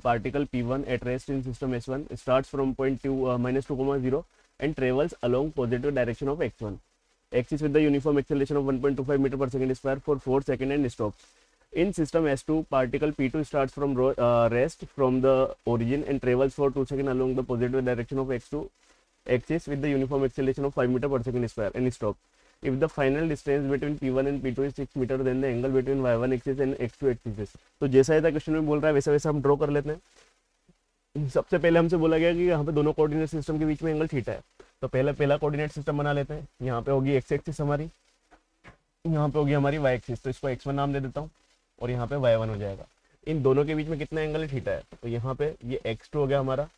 [SPEAKER 1] particle P1 at rest in system S1 starts from point minus 2,0 and travels along positive direction of x1 axis with the uniform acceleration of 1.25 meter per second square for 4 seconds and stops. In system S2, particle P2 starts from rest from the origin and travels for 2 seconds along the positive direction of x2 axis with the uniform acceleration of 5 meter per second square and stops. If the final distance between P1 and P2 is 6 meter, then the angle between y1 axis and x2 axis. तो जैसा ये question में बोल रहा है वैसा वैसा हम ड्रॉ कर लेते हैं। सबसे पहले हमसे बोला गया कि यहाँ पे दोनों कोऑर्डिनेट सिस्टम के बीच में एंगल थीटा है, तो पहला कोऑर्डिनेट सिस्टम बना लेते हैं। यहाँ पे होगी एक्स एक्सिस हमारी, यहाँ पे होगी हमारी वाई एक्सिस, तो इसको x1 नाम दे देता हूँ और यहाँ पे y1 हो जाएगा। इन दोनों के बीच में कितना एंगल है? थीटा है। तो यहाँ पे ये x2 हो गया हमारा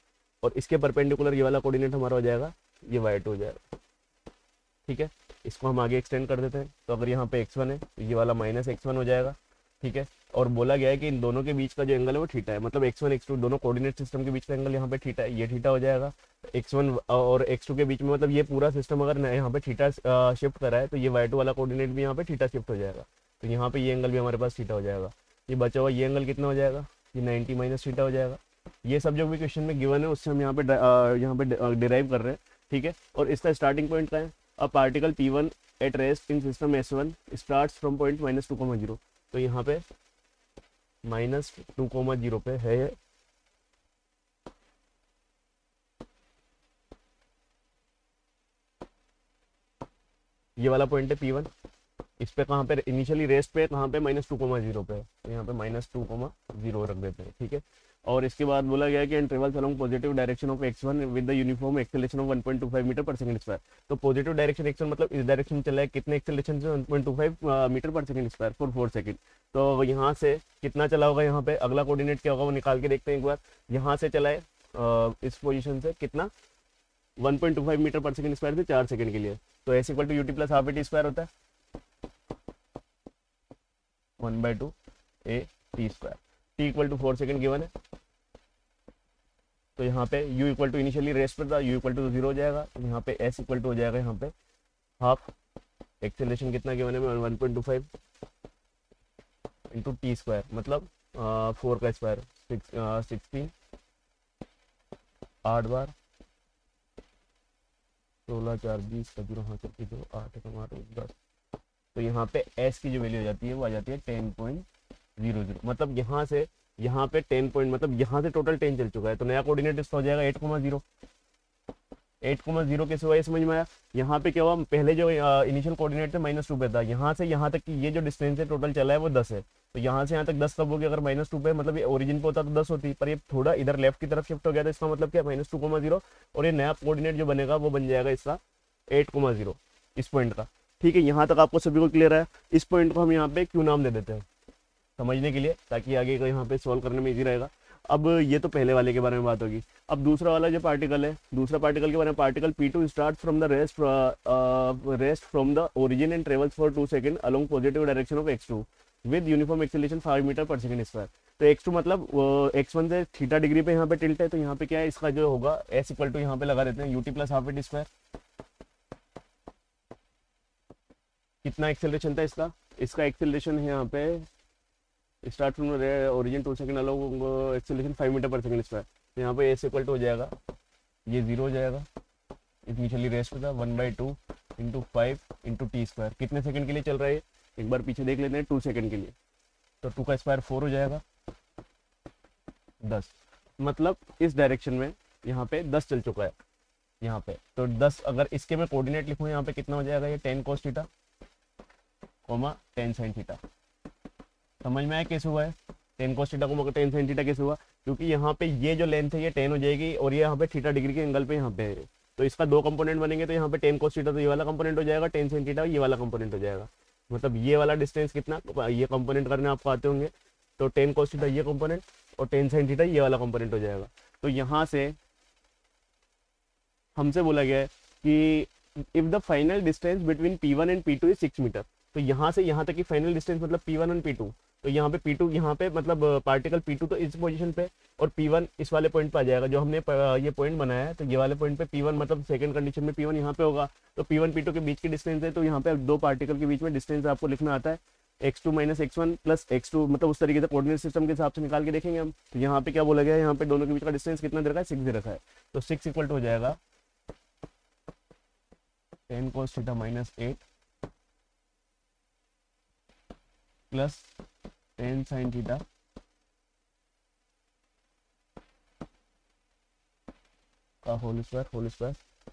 [SPEAKER 1] और इसके परपेंडिकुलर ये वाला कोऑर्डिनेट हमारा हो जाएगा, ये y2 हो जाएगा। ठीक है, इसको हम आगे एक्सटेंड कर देते हैं। तो अगर यहाँ पे x1 है तो ये वाला माइनस x1 हो जाएगा। ठीक है, और बोला गया है कि इन दोनों के बीच का जो एंगल है वो थीटा है, मतलब x1 x2 दोनों कोऑर्डिनेट सिस्टम के बीच का एंगल यहाँ पे थीटा है, ये थीटा हो जाएगा। x1 और x2 के बीच में, मतलब ये पूरा सिस्टम अगर यहाँ पे थीटा शिफ्ट करा है तो ये y2 वाला कोऑर्डिनेट भी यहाँ पे थीटा शिफ्ट हो जाएगा, तो यहाँ पे ये एंगल भी हमारे पास थीटा हो जाएगा। ये बचा हुआ ये एंगल कितना हो जाएगा? ये 90 माइनस थीटा हो जाएगा। ये सब जो भी क्वेश्चन में गिवन है उससे हम यहाँ पे डिराइव कर रहे हैं। ठीक है, और इसका स्टार्टिंग पॉइंट क्या है? A particle P1 at rest in system S1 starts from point minus 2,0, तो यहाँ पे माइनस 2,0 पे है। ये वाला पॉइंट है P1, इस पे कहाँ पे इनिशियली रेस्ट पे कहाँ पे माइनस 2,0 पे, तो यहाँ पे माइनस 2,0 रख देते हैं। ठीक है, और इसके बाद बोला गया कि and travels along positive direction of x1 with the uniform acceleration of 1.25 meter per second square. तो पॉजिटिव डायरेक्शन x1 मतलब इस डायरेक्शन में चला है, कितने एक्सेलरेशन से? 1.25 meter per second square for 4 second. तो यहाँ से कितना चला होगा? यहाँ पे अगला कोऑर्डिनेट क्या होगा वो निकाल के देखते हैं एक बार। यहाँ से चला है इस पोजिशन से कितना? 1.25 मीटर पर सेकंड स्क्वायर से 4 सेकंड के लिए, तो s equal to UT plus half A square होता है 1/2 a t square. t equal to 4 second given है, तो यहाँ पे u equal to initially rest पर था, u इक्वल टू 0 हो जाएगा, तो यहाँ पे s इक्वल टू हो जाएगा यहाँ पे हाफ। एक्सेलरेशन कितना गिवन है? 1.25 इंटू टी स्क्वायर, मतलब 4 का स्क्वायर 16 8 बार 16 4 20 का 0 हाथ 2 8 10, तो यहाँ पे s की जो वैल्यू हो जाती है वो आ जाती है 10.00, मतलब यहाँ से यहाँ पे 10 पॉइंट, मतलब यहाँ से टोटल 10 चल चुका है, तो नया कोऑर्डिनेट इसका हो जाएगा 8,0। 8,0 कैसे हुआ ये समझ में आया? यहाँ पे क्या हुआ? पहले जो इनिशियल कोऑर्डिनेट थे -2 पे था, यहाँ से यहाँ तक की ये जो डिस्टेंस है टोटल चला है वो 10 है, तो यहाँ से यहाँ तक 10 कब होगी? अगर -2 पे, मतलब ये ओरिजिन पे होता तो 10 होती, पर ये थोड़ा इधर लेफ्ट की तरफ शिफ्ट हो गया था, इसका मतलब क्या? -2,0, और ये नया कोऑर्डिनेट जो बनेगा वो बन जाएगा इसका 8,0 इस पॉइंट का। ठीक है, यहाँ तक आपको सभी को क्लियर है? इस पॉइंट को हम यहाँ पे क्यों नाम दे देते हैं समझने के लिए, ताकि आगे का यहाँ पे सॉल्व करने में इजी रहेगा। अब ये तो पहले वाले के बारे में बात होगी। अब दूसरा वाला जो पार्टिकल है, दूसरा पार्टिकल के बारे में, particle P2 start from the rest from the origin and travels for 2 second along positive direction of x2 with uniform acceleration 5 meter per second square. तो x2 मतलब x1 से थीटा डिग्री पे यहाँ पे टिल्ट है, तो यहाँ पे क्या है? इसका जो होगा s इक्वल टू यहाँ पे लगा देते हैं UT plus half A square. कितना एक्सेलरेशन था इसका? इसका एक्सेलरेशन है यहाँ पे start from origin 2 second along acceleration 5 meter per second square, तो यहाँ पे s इक्वल टू हो जाएगा, ये 0 हो जाएगा, इनिशियली रेस्ट पे था 1/2 इंटू 5 इंटू टी स्क्वायर। कितने सेकंड के लिए चल रहा है? एक बार पीछे देख लेते हैं, 2 सेकंड के लिए, तो 2 का स्क्वायर 4 हो जाएगा 10, मतलब इस डायरेक्शन में यहाँ पे 10 चल चुका है यहाँ पे, तो 10 अगर इसके मैं कोऑर्डिनेट लिखूँ यहाँ पे कितना हो जाएगा? ये 10 cos थीटा, 10 sin थीटा। समझ में आया कैसे हुआ है? टेन कोस थीटा को टेन साइन थीटा कैसे हुआ? क्योंकि यहाँ पे ये जो लेंथ है ये 10 हो जाएगी और ये यहाँ पे थीटा डिग्री के एंगल पे यहाँ पे है, तो इसका दो कंपोनेंट बनेंगे, तो यहाँ पे टेन कोस थीटा तो ये वाला कंपोनेंट हो जाएगा, टेन साइन थीटा ये वाला कंपोनेंट हो जाएगा। मतलब ये वाला डिस्टेंस कितना, ये कंपोनेंट करने आपको आते होंगे, तो टेन कोस थीटा ये कंपोनेंट और टेन साइन थीटा ये वाला कंपोनेंट हो जाएगा। तो यहाँ से हमसे बोला गया है कि if the final distance between P1 and P2 is 6 meter, तो यहाँ से यहाँ तक की फाइनल डिस्टेंस मतलब P1 एंड P2, तो यहाँ पे P2 यहाँ पे मतलब पार्टिकल P2 तो इस पोजीशन पे और P1 इस वाले पॉइंट पे आ जाएगा, जो हमने ये पॉइंट बनाया है, तो ये वाले पॉइंट पे P1 मतलब सेकंड कंडीशन में P1 यहाँ पे होगा, तो P1 P2 के बीच की डिस्टेंस है, तो यहाँ पे दो पार्टिकल के बीच में डिस्टेंस आपको लिखना आता है x2 minus x1 plus x2, मतलब उस तरीके से कोऑर्डिनेट सिस्टम के हिसाब से निकाल के देखेंगे हम। तो यहाँ पे क्या बोला गया है, यहाँ पे दोनों के बीच का डिस्टेंस कितना दे रखा है, 6 दे रखा है, तो 6 इक्वल टू हो जाएगा ten cos theta minus 8 plus ten sine theta का होल स्क्वायर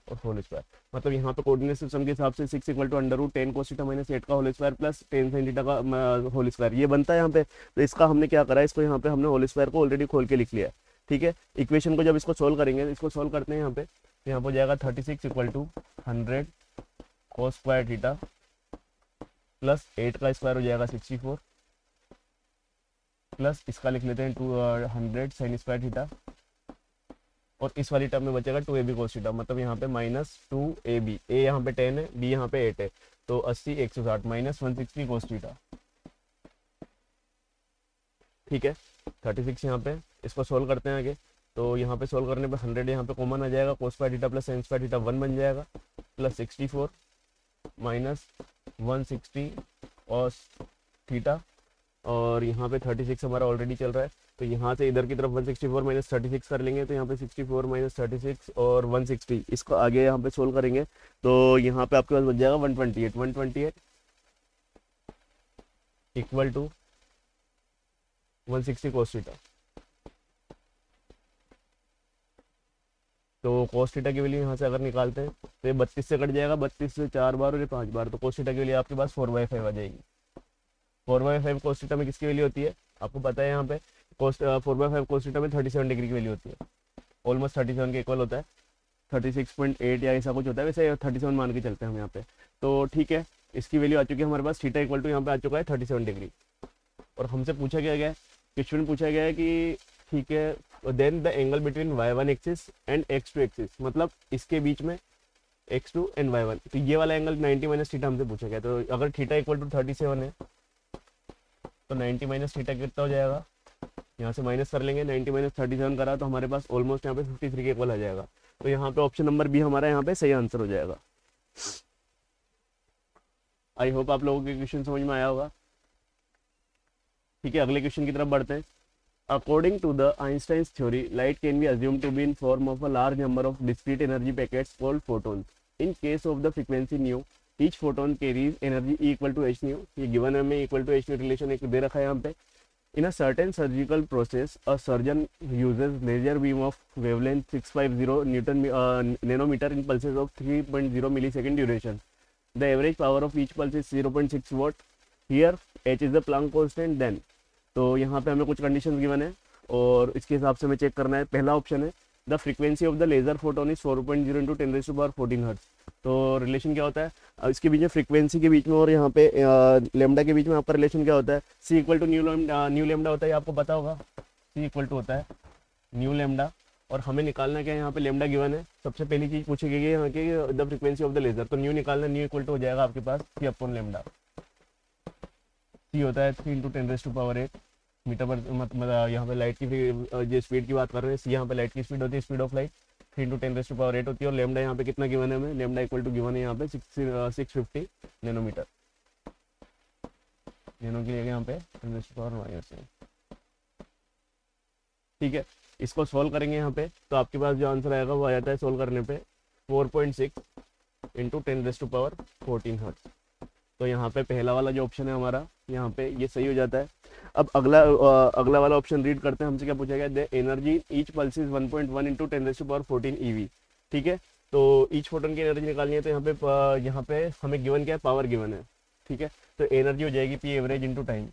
[SPEAKER 1] और होल स्क्वायर। मतलब यहाँ पे कोऑर्डिनेट सिस्टम के हिसाब से 6 equal to under root ten cos theta minus 8 का whole square plus ten sine theta का होल स्क्वायर, ये बनता है यहाँ पे। तो इसका हमने क्या करा है, इसको यहाँ पे हमने होल स्क्वायर को ऑलरेडी खोल के लिख लिया है, ठीक है। इक्वेशन को जब इसको सोल्व करेंगे, इसको सोल्व करते हैं यहाँ पे, तो यहाँ पे हो जाएगा 36 equal to 100 cos square theta plus 8 का स्क्वायर हो जाएगा 64 प्लस इसका लिख लेते हैं 200 साइन स्क्वायर थीटा, और इस वाली टर्म में बचेगा 2ab कोस थीटा, मतलब यहाँ पे माइनस 2ab, a यहाँ पे 10 है, b यहाँ पे 8 है, तो 80 160 माइनस 160 कोस थीटा, ठीक है। 36 यहाँ पे, इसको सोल्व करते हैं आगे, तो यहाँ पे सोल्व करने पे 100 यहाँ पे कॉमन आ जाएगा, कोस square theta plus sine square theta 1 बन जाएगा, प्लस 64 माइनस 160 कोस थीटा, और यहाँ पे 36 हमारा ऑलरेडी चल रहा है, तो यहाँ से इधर की तरफ 164 माइनस 36 कर लेंगे, तो यहाँ पे 64 माइनस 36 और 160, इसको आगे यहाँ पे सोल्व करेंगे, तो यहाँ पे आपके पास बच जाएगा 128 इक्वल टू 160 कोस थीटा। तो कोस थीटा की वैल्यू यहाँ से अगर निकालते हैं तो ये 32 से कट जाएगा, 32 से 4 बार और ये 5 बार, तो कोस थीटा की वैल्यू आपके पास 4/5 आ जाएगी। 4/5 कोस थीटा में किसकी वैल्यू होती है, आपको पता है, यहाँ पे कोस 4/5 कोस थीटा में 37 डिग्री की वैल्यू होती है, ऑलमोस्ट 37 के इक्वल होता है, 36.8 या ऐसा कुछ होता है, वैसे 37 मान के चलते हैं हम यहाँ पे। तो ठीक है, इसकी वैल्यू आ चुकी है हमारे पास, थीटा इक्वल टू यहाँ पे आ चुका है 37 डिग्री, और हमसे पूछा गया है, क्वेश्चन में पूछा गया है कि ठीक है then the angle between y1 axis and x2 axis, मतलब इसके बीच में x2 एंड y1, तो ये वाला एंगल 90 माइनस थीटा हमसे पूछा गया। तो अगर थीटा इक्वल टू 37 है तो 90 माइनस थीटा कितना हो जाएगा, यहाँ से माइनस कर लेंगे, 90 माइनस 37 करा तो हमारे पास ऑलमोस्ट यहाँ पे 53 के इक्वल आ जाएगा, तो यहाँ पे ऑप्शन नंबर बी हमारा यहाँ पे सही आंसर हो जाएगा। आई होप आप लोगों के क्वेश्चन समझ में आया होगा। ठीक है, अगले क्वेश्चन की तरफ बढ़ते हैं। According to the Einstein's theory, light can be assumed to be in form of a large number of discrete energy packets called photons. In case of the frequency nu, each photon carries energy E equal to h nu. ये given है हमें equal to h nu relation एक दे रखा है यहाँ पे। In a certain surgical process, a surgeon uses laser beam of wavelength 650 Newton nanometer in pulses of 3.0 millisecond duration. The average power of each pulse is 0.6 watt. Here, h is the Planck constant. Then तो यहाँ पे हमें कुछ conditions given है और इसके हिसाब से हमें चेक करना है। पहला ऑप्शन है the frequency of the laser photon is 4.0 into 10⁻14 hertz. तो रिलेशन क्या होता है इसके बीच में, फ्रीक्वेंसी के बीच में और यहाँ पे लेमडा के बीच में आपका रिलेशन क्या होता है, सी इक्वल टू न्यू लेमडा होता है, आपको पता होगा सी इक्वल टू होता है न्यू लेमडा। और हमें निकालना क्या है, यहाँ पे लेमडा गिवन है, सबसे पहली चीज पूछी गई है यहाँ की the frequency of the laser, तो न्यू निकालना, न्यू इक्वल टू हो जाएगा आपके पास सी अपॉन लेमडा। सी होता है 3 इंटू 10⁸ मीटर पर, मतलब यहाँ पे लाइट की जो स्पीड की बात कर रहे हैं, यहाँ पे लाइट की स्पीड होती है, स्पीड ऑफ लाइट 3 इंटू 10⁸ होती है। और लेमडा यहाँ पे कितना गिवन है हमें, लेमडा इक्वल टू गिवन है यहाँ पे 650 नैनोमीटर, नैनो की जगह यहाँ पे 10⁻⁻⁻। ठीक है, इसको सोल्व करेंगे यहाँ पे, तो आपके पास जो आंसर आएगा वो आ जाता है सोल्व करने पे 4.6 इंटू 10⁻14 हर्ट्ज। तो यहाँ पे पहला वाला जो ऑप्शन है हमारा यहाँ पे ये सही हो जाता है। अब अगला वाला ऑप्शन रीड करते हैं, हमसे क्या पूछा गया, the energy each pulse is 1.1 into 10⁻14 EV। ठीक है, तो ईच फोटोन की एनर्जी निकालनी है, तो यहाँ पे हमें गिवन क्या है, पावर गिवन है। ठीक है, तो एनर्जी हो जाएगी P एवरेज इंटू टाइम।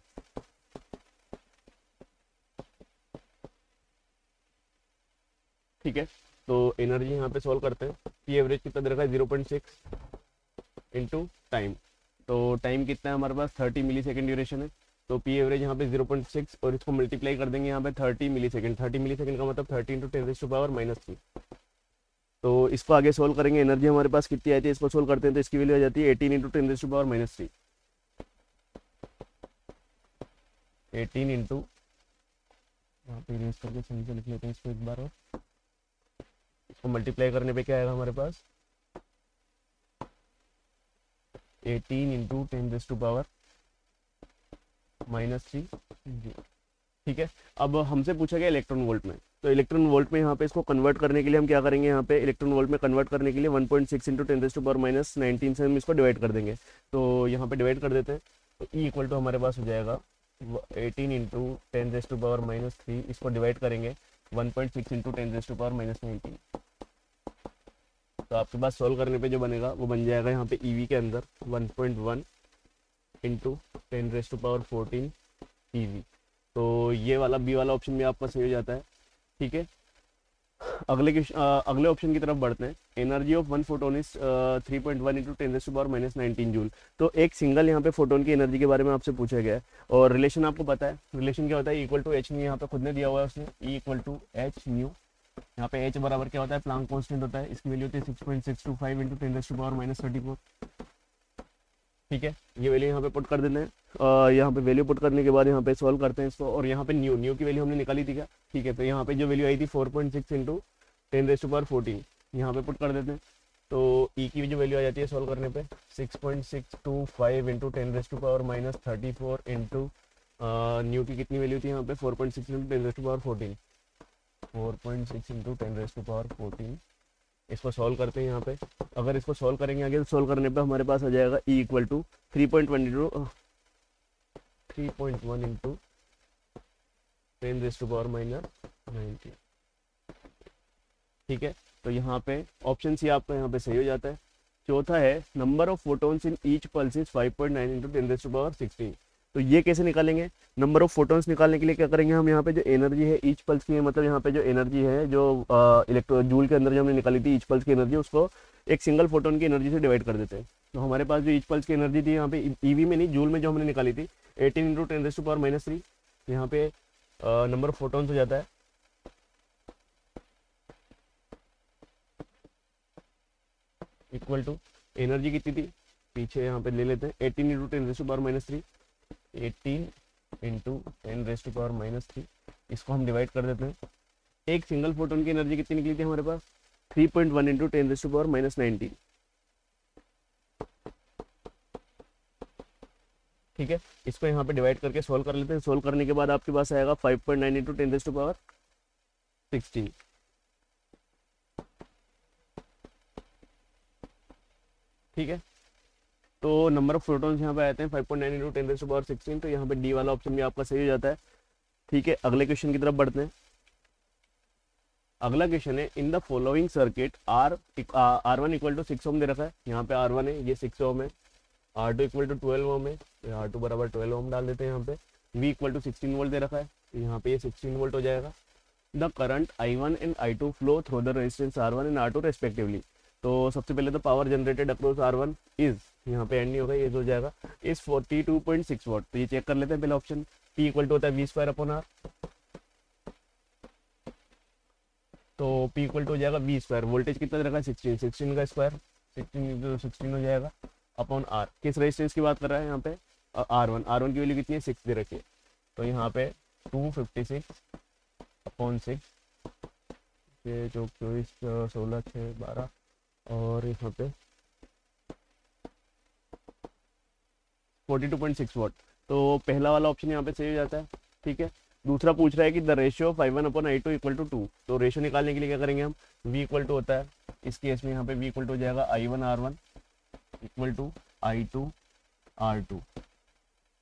[SPEAKER 1] ठीक है, तो एनर्जी यहाँ पे सॉल्व करते हैं। पी एवरेज कितना दे रखा है 0.6 इंटू टाइम। तो टाइम कितना है हमारे पास 30 मिली सेकेंड ड्यूरेशन है। तो पी एवरेज यहाँ पे 0.6 और इसको मल्टीप्लाई कर देंगे यहाँ पे 30 मिली सेकेंड। 30 मिली सेकेंड का मतलब 30 इंटू 10⁻⁻3। तो इसको आगे सोल्व करेंगे, एनर्जी हमारे पास कितनी आई थी इसको सोल्व करते हैं तो इसकी वैल्यू आ जाती है 18 इंटू 10⁻⁻3। 18 इंटू, यहाँ पे इरेज करके सही से लिख लेते हैं इसको एक बार, और इसको मल्टीप्लाई करने पे क्या आएगा हमारे पास 18 इंटू 10⁻⁻3। ठीक है, अब हमसे पूछा गया इलेक्ट्रॉन वोल्ट में, तो इलेक्ट्रॉन वोल्ट में यहाँ पे इसको कन्वर्ट करने के लिए हम क्या करेंगे, यहाँ पे इलेक्ट्रॉन वोल्ट में कन्वर्ट करने के लिए 1.6 इंटू 10⁻⁻19 से हम इसको डिवाइड कर देंगे। तो यहाँ पे डिवाइड कर देते हैं, तो ई इक्वल टू हमारे पास हो जाएगा 18 इंटू 10⁻⁻3, इसको डिवाइड करेंगे 1.6 इंटू 10⁻⁻19। तो आपके पास सॉल्व करने पे जो बनेगा वो बन जाएगा यहाँ पे ईवी के अंदर 1.1 इंटू 10⁻14 ईवी। तो ये वाला बी वाला ऑप्शन भी आपका सही हो जाता है। ठीक है, अगले ऑप्शन की तरफ बढ़ते हैं। Energy of one photon is 3.1 into 10⁻⁻19 joule. तो एक सिंगल यहाँ पे फोटोन की एनर्जी के बारे में आपसे पूछा गया है, और रिलेशन आपको पता है, रिलेशन क्या होता है, इक्वल टू एच न्यू, यहाँ पे खुद ने दिया हुआ है उसने, E equal to H nu. यहाँ पे एच बराबर क्या होता है, प्लांक कांस्टेंट होता है, इसकी वैल्यू होती है 6.625 इंटू 10⁻⁻34। ठीक है, ये वैल्यू यहाँ पे पुट कर देते हैं। यहाँ पे वैल्यू पुट करने के बाद यहाँ पे सॉल्व करते हैं इसको, और यहाँ पे न्यू की वैल्यू हमने निकाली थी क्या, ठीक है, तो यहाँ पे जो वैल्यू आई थी 4.6 इंटू 10⁻14 यहाँ पे पुट कर देते हैं। तो ई की जो वैल्यू आ जाती है सॉल्व करने पे 6.625 इंटू 10⁻⁻34 इंटू न्यू की कितनी वैल्यू थी यहाँ पे 4.6 इंटू 10⁻14, 4.6 इंटू 10⁻14। इसको सॉल्व करते हैं यहाँ पे, अगर इसको सॉल्व करेंगे आगे, सॉल्व करने पे हमारे पास आ जाएगा ई इक्वल टू 3.1 इंटू 10⁻⁻19। ठीक है, तो यहाँ पे ऑप्शन सी आपका यहाँ पे सही हो जाता है। चौथा है number of photons in each pulse is 5.9 into 10⁻16। तो ये कैसे निकालेंगे, नंबर ऑफ फोटोन्स निकालने के लिए क्या करेंगे हम, यहाँ पे जो एनर्जी है ईच पल्स की है, मतलब यहाँ पे जो एनर्जी है जो इलेक्ट्रो जूल के अंदर जो हमने निकाली थी ईच पल्स की एनर्जी, उसको एक सिंगल फोटोन की एनर्जी से डिवाइड कर देते हैं। तो हमारे पास जो ईच पल्स की एनर्जी थी यहाँ पे ईवी में नहीं जूल में जो हमने निकाली थी 18 इंटू 10⁻⁻3, यहाँ पे नंबर ऑफ फोटोन्स हो जाता है इक्वल टू एनर्जी कितनी थी पीछे यहाँ पे ले लेते हैं 18 इंटू 10⁻⁻3, 18 इंटू 10⁻⁻3, इसको हम डिवाइड कर देते हैं। एक सिंगल फोटोन की एनर्जी कितनी निकली थी हमारे पास 3.1 इंटू 10⁻⁻19। ठीक है, इसको यहाँ पे डिवाइड करके सोल्व कर लेते हैं। सोल्व करने के बाद आपके पास आएगा 5.9 इंटू 10⁻16। ठीक है, तो नंबर ऑफ प्रोटॉन्स यहाँ पे आते हैं 5.9 इंटू 10⁻16, तो यहाँ पे डी वाला ऑप्शन भी आपका सही हो जाता है। ठीक है, अगले क्वेश्चन की तरफ बढ़ते हैं। अगला क्वेश्चन है in the following circuit R1 equal to 6 ohm दे रखा है, यहाँ पे R1 है, ये 6 ओम है, R2 इक्वल टू 12 ओम है, R2 बराबर 12 ओम डाल देते हैं। यहाँ पे V इक्वल टू 16 वोल्ट दे रखा है, तो यहाँ पे ये 16 वोल्ट हो जाएगा। The current I1 and I2 flow through the resistance R1 and R2 respectively. तो सबसे पहले तो power generated across R1 is, यहाँ पे एंड नहीं होगा, ये हो जाएगा इज 42.6 वाट। तो ये चेक कर लेते हैं पहला ऑप्शन, P इक्वल टू होता है V²/R। तो P इक्वल टू हो जाएगा V², वोल्टेज कितना दे रखा है 16 का स्क्वायर, 16 हो जाएगा अपॉन R। किस रेजिस्टेंस की बात कर रहा है यहाँ पे R1 की वैल्यू कितनी है 6 दे रखी है, तो यहाँ पे 256/6, ये जो 24 16 6 12 और यहाँ पे 42.6 वाट। तो पहला वाला ऑप्शन यहाँ पे सही हो जाता है। ठीक है, दूसरा पूछ रहा है कि the ratio of I1/I2 equal to 2। तो रेशियो निकालने के लिए क्या करेंगे हम, V इक्वल टू होता है इस केस में यहाँ पे V इक्वल टू हो जाएगा I1R1 इक्वल टू I2R2।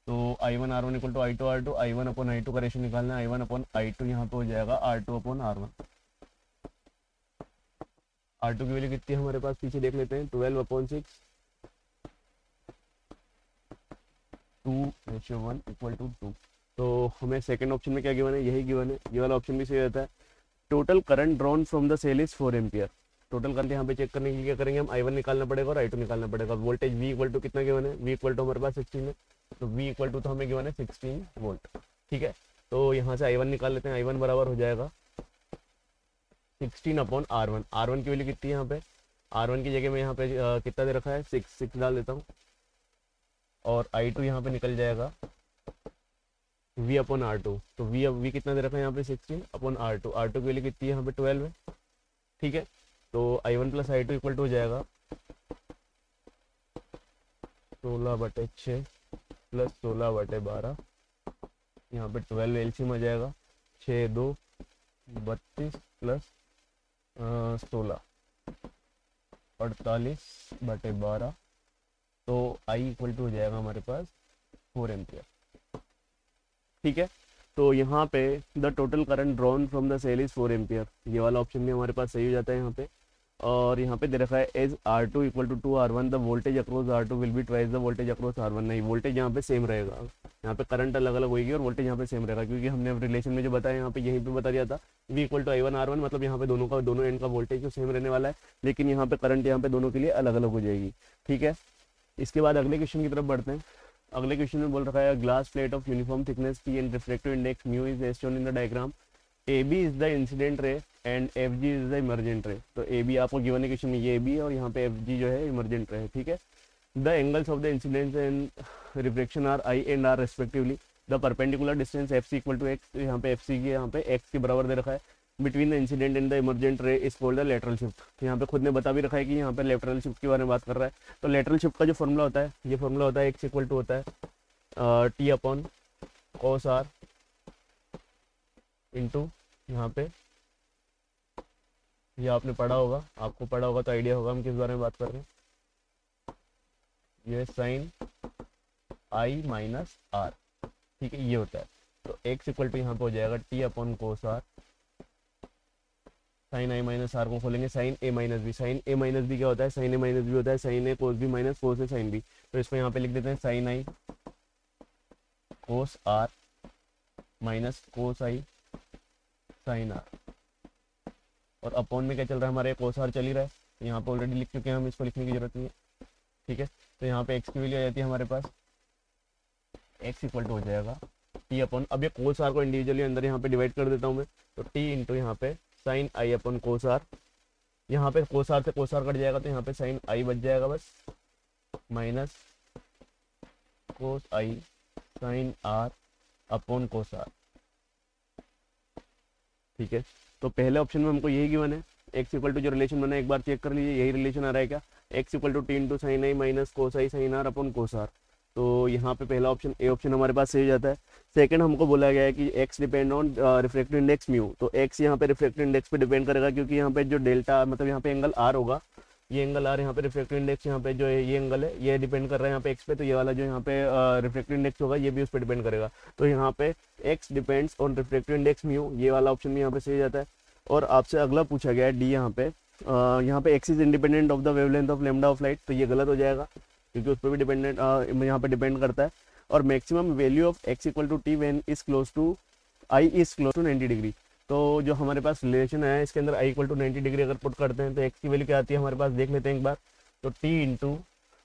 [SPEAKER 1] तो I1R1 equal to I2R2, I1/I2 का रेशियो निकालना है, I1/I2 यहाँ पे हो जाएगा R2/R1। R2 की वैल्यू कितनी है हमारे पास, पीछे देख लेते हैं 12/6, 2:1 इक्वल टू 2। तो हमें सेकंड ऑप्शन में क्या गिवन है, यही गिवन है, ये वाला ऑप्शन भी सही रहता है। Total current drawn from the cell is 4 ampere. Total current यहाँ पे चेक करने के लिए क्या करेंगे हम, I1 निकालना पड़ेगा और I2 निकालना पड़ेगा। वोल्टेज V इक्वल टू कितना गिवन है, V इक्वल टू हमारे पास 16 है, तो V इक्वल टू तो हमें गिवन है 16 वोल्ट। ठीक है, तो यहाँ से I1 निकाल लेते हैं। I1 बराबर हो जाएगा 16 अपॉन R1। R1 की वैल्यू कितनी है यहाँ पे, R1 की जगह में यहाँ पे कितना दे रखा है, 6 डाल देता हूँ, और I2 यहाँ पे निकल जाएगा V अपॉन R2। तो V कितना दे रखा है यहाँ पे 16 अपॉन R2। R2 की वैल्यू कितनी है यहाँ पे 12 है। ठीक है, तो I1 plus I2 equal to हो जाएगा 16/6 प्लस 16/12, यहाँ पे 12 एलसीएम आ जाएगा, 6 2 32 प्लस 16 48/12, तो I इक्वल टू हो जाएगा हमारे पास 4 एम्पियर। ठीक है, तो यहाँ पे the total current drawn from the cell is 4 ampere, ये वाला ऑप्शन भी हमारे पास सही हो जाता है यहाँ पे। और यहाँ पे दे रखा है as R2 equal to 2R1 the voltage across R2 will be twice the voltage across R1। नहीं, वोल्टेज यहाँ पे सेम रहेगा, यहाँ पे करंट अलग अलग होगी और वोल्टेज यहाँ पे सेम रहेगा, क्योंकि हमने रिलेशन में जो बताया यहाँ पे यहीं पे बता दिया था V equal to I1 R1, मतलब यहाँ पे दोनों एंड का वोल्टेज तो सेम रहने वाला है, लेकिन यहाँ पे करंट यहाँ पे दोनों के लिए अलग अलग हो जाएगी। ठीक है, इसके बाद अगले क्वेश्चन की तरफ बढ़ते हैं। अगले क्वेश्चन में बोल रखा है glass plate of uniform thickness T and refractive index mu is as shown in the diagram. AB is the incident ray and FG is the emergent ray. तो AB आपको गिवन है क्वेश्चन में, ये AB है और यहाँ पे FG जो है इमर्जेंट रे है। ठीक है, the angles of the incidence and reflection are I and R respectively. The perpendicular distance FC equal to x, यहाँ पे FC की यहाँ पे x के बराबर दे रखा है। Between the incident and the emergent रे is called the lateral shift. तो यहाँ पे खुद ने बता भी रखा है कि यहाँ पे लेटरल शिफ्ट के बारे में बात कर रहा है। तो लेटरल शिफ्ट का जो फॉर्मूला होता है, ये फॉर्मूला होता है x इक्वल टू होता है T upon cos R into यहाँ पे, ये आपने पढ़ा होगा, आपको पढ़ा होगा तो आइडिया होगा हम किस बारे में बात कर रहे हैं। ये साइन I माइनस R, ठीक है, ये होता है। तो x इक्वल टू यहाँ पे हो जाएगा T upon cos R, sine I minus R को खोलेंगे sine A minus B. Sine A minus B क्या होता है, साइन A माइनस बी होता है sine A cos B minus cos A sine B. तो इसको यहाँ पे लिख देते हैं sine I cos R minus cos I sine R, और अपॉन में क्या चल रहा है हमारे, कोस R चल ही रहा है, यहाँ पे ऑलरेडी लिख चुके हैं हम, इसको लिखने की जरूरत नहीं है। ठीक है, तो यहाँ पे x की वैल्यू आ जाती है हमारे पास, x इक्वल टू हो जाएगा T अपॉन, अब ये कोस R को इंडिविजुअली अंदर यहाँ पे डिवाइड कर देता हूँ मैं, तो T इंटू यहाँ पे sine I upon cos R। यहाँ पे कोस R से कोस R कट जाएगा तो यहाँ पे साइन I बच जाएगा बस, minus cos I sine R upon cos R। ठीक है, तो पहले ऑप्शन में हमको यही गिवन है, x इक्वल टू जो रिलेशन बना है एक बार चेक कर लीजिए, यही रिलेशन आ रहा है क्या, x equal to T into sine I minus cos I sine R upon cos R। तो यहाँ पे पहला ऑप्शन ए ऑप्शन हमारे पास सही हो जाता है। सेकंड हमको बोला गया है कि x depend on refractive index mu, तो x यहाँ पे रिफ्रैक्टिव इंडेक्स पे डिपेंड करेगा, क्योंकि यहाँ पे जो डेल्टा मतलब यहाँ पे एंगल R होगा, ये एंगल R, यहाँ पे रिफ्रैक्टिव इंडेक्स यहाँ पे जो है ये एंगल है, ये डिपेंड कर रहा है यहाँ पे x पे, तो ये वाला जो यहाँ पे रिफ्रैक्टिव इंडेक्स होगा ये भी उस पर डिपेंड करेगा। तो यहाँ पे x depends on refractive index mu, ये वाला ऑप्शन भी यहाँ पे सही जाता है। और आपसे अगला पूछा गया है डी, यहाँ पे x is independent of the wavelength of lambda of light, तो ये गलत हो जाएगा क्योंकि उस पर भी डिपेंडेंट यहाँ पे डिपेंड करता है। और maximum value of x equal to T when is close to I is close to 90 degree. तो जो हमारे पास रिलेशन है इसके अंदर I इक्वल टू 90 डिग्री अगर पुट करते हैं तो x की वैल्यू क्या आती है हमारे पास, देख लेते हैं एक बार। तो t इंटू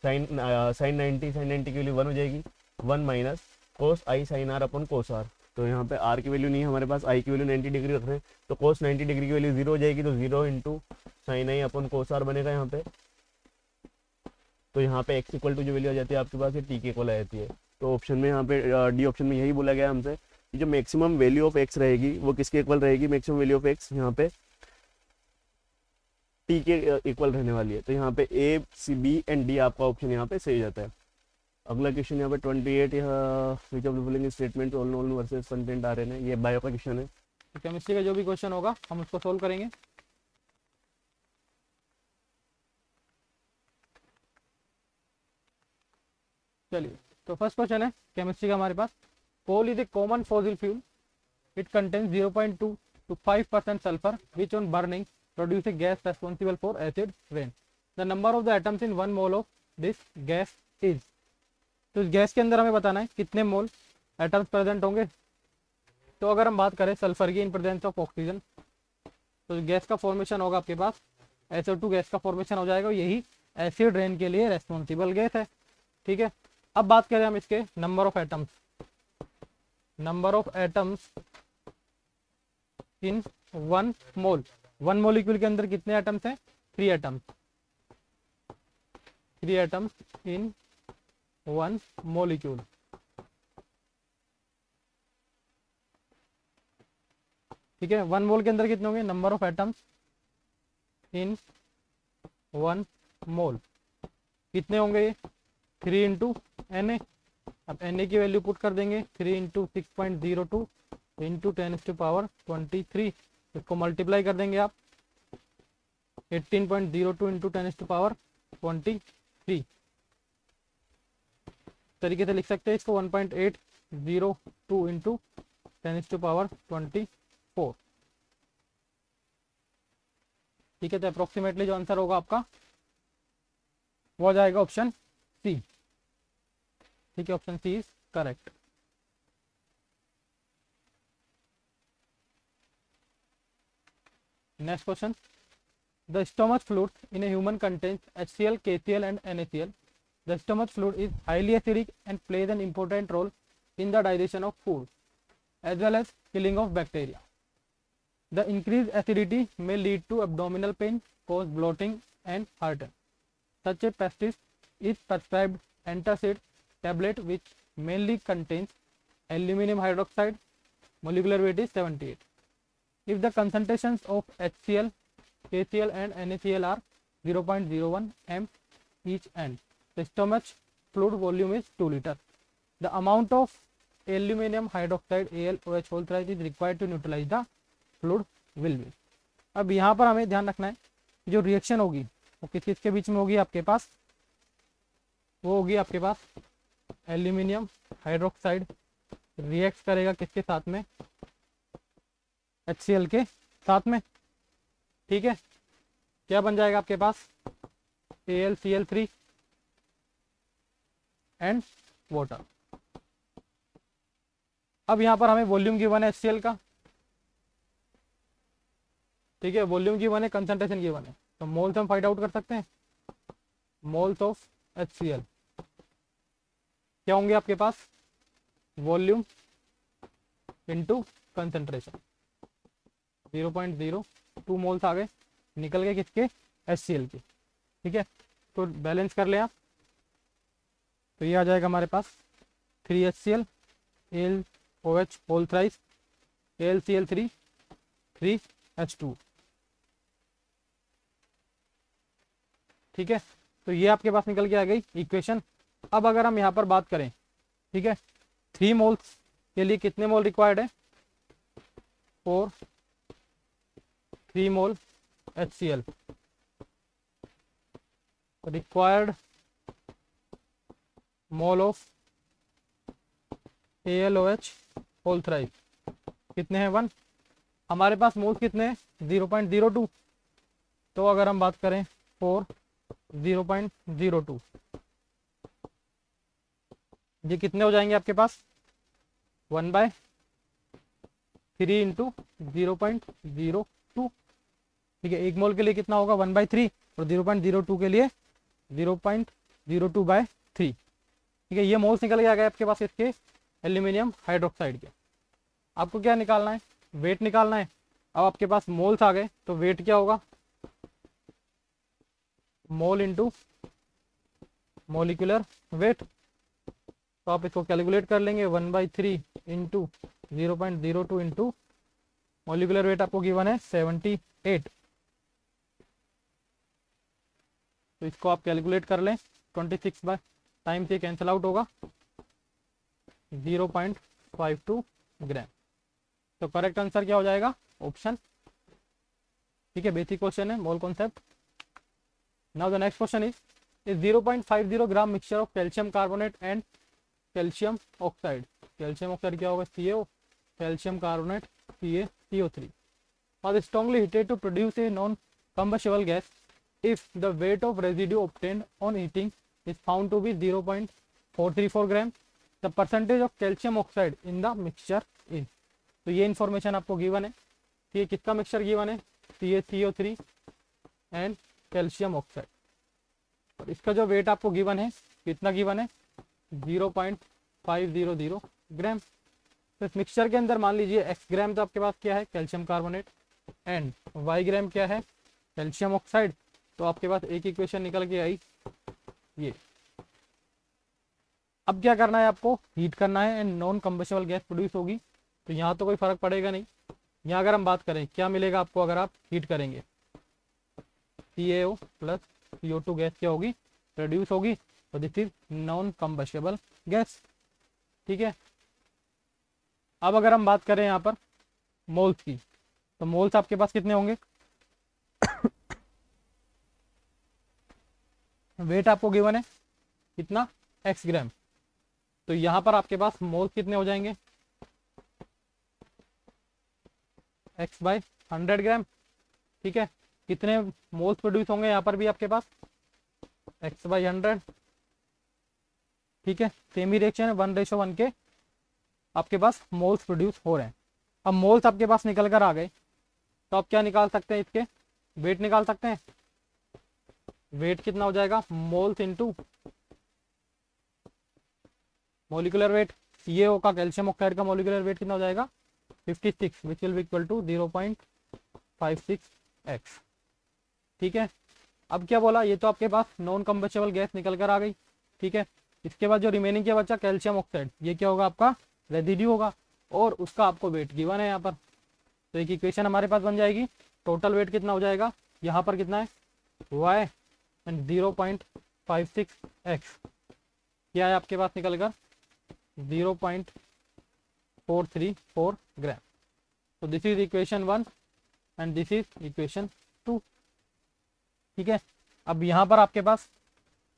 [SPEAKER 1] साइन 90 की वैल्यू 1 हो जाएगी, 1 minus cos I sine R upon cos R। तो यहाँ पे R की वैल्यू नहीं है हमारे पास, I की वैल्यू 90 डिग्री रख रहे हैं, तो कोस 90 डिग्री की वैल्यू 0 हो जाएगी, तो 0 into sine I upon cos R बनेगा यहाँ पे। तो यहाँ पे x इक्वल टू जो वैल्यू आ जाती है आपके पास, ये t के इक्वल आ जाती है। तो ऑप्शन में यहाँ पे डी ऑप्शन में यही बोला गया हमसे कि जो मैक्सिमम वैल्यू ऑफ x रहेगी वो किसके इक्वल रहेगी, मैक्सिमम वैल्यू ऑफ x यहाँ पे t के इक्वल रहने वाली है। तो यहाँ पे a c b and d आपका ऑप्शन यहाँ पे सही जाता है। अगला क्वेश्चन यहाँ पे 28, विच of the following statement all known versus content RNA, ये बायो का क्वेश्चन है।
[SPEAKER 2] केमिस्ट्री का जो भी क्वेश्चन होगा हम उसको सोल्व करेंगे। चलिए, तो फर्स्ट क्वेश्चन है केमिस्ट्री का हमारे पास, coal is a common fossil fuel, it contains 0.2 to 5% sulphur which on burning produce a gas responsible for acid rain. The number of the atoms in 1 mole of this gas is. तो इस gas के अंदर हमें बताना है कितने मोल atoms present होंगे। तो अगर हम बात करें सल्फर की इन प्रेजेंस ऑफ ऑक्सीजन, तो गैस का फॉर्मेशन होगा आपके पास SO2 गैस का फॉर्मेशन हो जाएगा, यही एसिड रेन के लिए रेस्पॉन्सिबल गैस है। ठीक है, अब बात करें हम इसके number of atoms. Number of atoms in 1 mole, 1 molecule के अंदर कितने एटम्स हैं? 3 एटम्स, 3 एटम्स इन 1 मोलिक्यूल। ठीक है, 1 मोल के अंदर कितने होंगे? नंबर ऑफ एटम्स इन 1 मोल कितने होंगे? ये 3 इंटू Na। अब Na की वैल्यू पुट कर देंगे, 3 इंटू 6.02 इंटू 10⁻23, इसको मल्टीप्लाई कर देंगे आप 18.02 इंटू 10⁻23 तरीके से लिख सकते हैं इसको, 1.802 इंटू 10⁻24। ठीक है, तो अप्रोक्सीमेटली जो आंसर होगा आपका वो आ जाएगा ऑप्शन सी। ठीक है, option C is correct. Next question, the stomach fluid in a human contains HCl, KCl and NaCl. The stomach fluid is highly acidic and plays an important role in the digestion of food as well as killing of bacteria. The increased acidity may lead to abdominal pain, cause bloating and heartburn. Such a pastis is prescribed antacid tablet which mainly contains aluminum hydroxide, molecular weight is 78. If the concentrations of HCl, KCl and NaCl are 0.01 m each and the stomach fluid volume is 2 liters, the amount of aluminum hydroxide AlOH whole thrice is required to neutralize the fluid will be. अब यहाँ पर हमें ध्यान रखना है जो reaction होगी वो किस किस के बीच में होगी आपके पास? वो होगी आपके पास एल्यूमिनियम हाइड्रोक्साइड रिएक्ट करेगा किसके साथ में? HCl के साथ में। ठीक है, क्या बन जाएगा आपके पास? AlCl3 and water. अब यहां पर हमें वॉल्यूम गिवन है HCl का। ठीक है, वॉल्यूम गिवन है, कंसंट्रेशन गिवन है, तो मोल्स हम फाइंड आउट कर सकते हैं। मोल्स ऑफ HCl क्या होंगे आपके पास? वॉल्यूम इनटू कंसंट्रेशन, 0.02 मोल्स आ गए, निकल गए किसके? HCl के। ठीक है, तो बैलेंस कर लें आप, तो ये आ जाएगा हमारे पास 3HCl AlOH whole thrice AlCl3 3H2। ठीक है, तो ये आपके पास निकल के आ गई इक्वेशन। अब अगर हम यहाँ पर बात करें, ठीक है, 3 मोल्स के लिए कितने मोल रिक्वायर्ड है? 4 3 mole HCl required mole of AlOH whole thrice कितने हैं? 1। हमारे पास मोल्स कितने हैं? 0.02। तो अगर हम बात करें 4 0.02, ये कितने हो जाएंगे आपके पास? 1/3 इंटू 0.02। ठीक है, 1 मोल के लिए कितना होगा? 1/3 और 0.02 के लिए 0.02/3। ठीक है, ये मोल्स निकल के आ गए आपके पास इसके एल्यूमिनियम हाइड्रोक्साइड के। आपको क्या निकालना है? वेट निकालना है। अब आपके पास मोल्स आ गए तो वेट क्या होगा? मोल इंटू मोलिकुलर वेट, तो आप इसको कैलकुलेट कर लेंगे। 1/3 इंटू 0.02 इंटू मोलिकुलर वेट आपको गिवन है 78, तो इसको आप कैलकुलेट कर लें। 26 बाय टाइम से कैंसिल आउट होगा, 0.52 ग्राम। तो करेक्ट आंसर क्या हो जाएगा? ऑप्शन। ठीक है, बेसिक क्वेश्चन है, mole concept. Now the next question is 0.50 gram mixture of calcium carbonate and calcium oxide. Calcium oxide क्या होगा? CaO, calcium carbonate CaCO3 was strongly heated to produce a non-combustible gas. If the weight of residue obtained on heating is found to be 0.434 gram, the percentage of calcium oxide in the mixture is। तो ये information आपको given है। ये किसका mixture given है? CaCO3 and calcium oxide. और इसका जो वेट आपको गिवन है, कितना गिवन है, 0.500 ग्राम। तो इस मिक्सचर के अंदर मान लीजिए x ग्राम तो आपके पास क्या है, कैल्शियम कार्बोनेट, एंड y ग्राम क्या है, कैल्शियम ऑक्साइड। तो आपके पास एक इक्वेशन निकल के आई ये। अब क्या करना है, आपको हीट करना है and non combustible gas produce होगी। तो यहाँ तो कोई फर्क पड़ेगा नहीं। यहाँ अगर हम बात करें क्या मिलेगा आपको अगर आप हीट करेंगे, CaO प्लस CO2 गैस क्या होगी, प्रोड्यूस होगी। तो this is non combustible gas. ठीक है। अब अगर हम बात करें यहाँ पर मोल्स की, तो मोल्स आपके पास कितने होंगे, वेट आपको गिवन है कितना, x ग्राम। तो यहाँ पर आपके पास मोल्स कितने हो जाएंगे, x बाई 100 ग्राम। ठीक है। कितने मोल्स प्रोड्यूस होंगे यहाँ पर भी आपके पास, x बाई 100। ठीक है। सेम ही रिएक्शन है, 1:1 के आपके पास मोल्स प्रोड्यूस हो रहे हैं। अब मोल्स आपके पास निकल कर आ गए, तो आप क्या निकाल सकते हैं, इसके वेट निकाल सकते हैं। वेट कितना हो जाएगा, moles into molecular weight. CaO का, कैल्शियम ऑक्साइड का मोलिकुलर वेट कितना हो जाएगा, 56, which will be equal to 0.56x। ठीक है। अब क्या बोला, ये तो आपके पास नॉन कंबस्टेबल गैस निकल कर आ गई। ठीक है। इसके बाद जो रिमेनिंग क्या बचा, कैल्शियम ऑक्साइड, ये क्या होगा आपका रेजिड्यू होगा, और उसका आपको वेट गिवन है यहाँ पर। तो एक इक्वेशन हमारे पास बन जाएगी। टोटल वेट कितना हो जाएगा, यहाँ पर कितना है y एंड 0.56x क्या है आपके पास निकल कर 0.434 ग्राम। तो this is equation 1 and this is equation 2। ठीक है। अब यहाँ पर आपके पास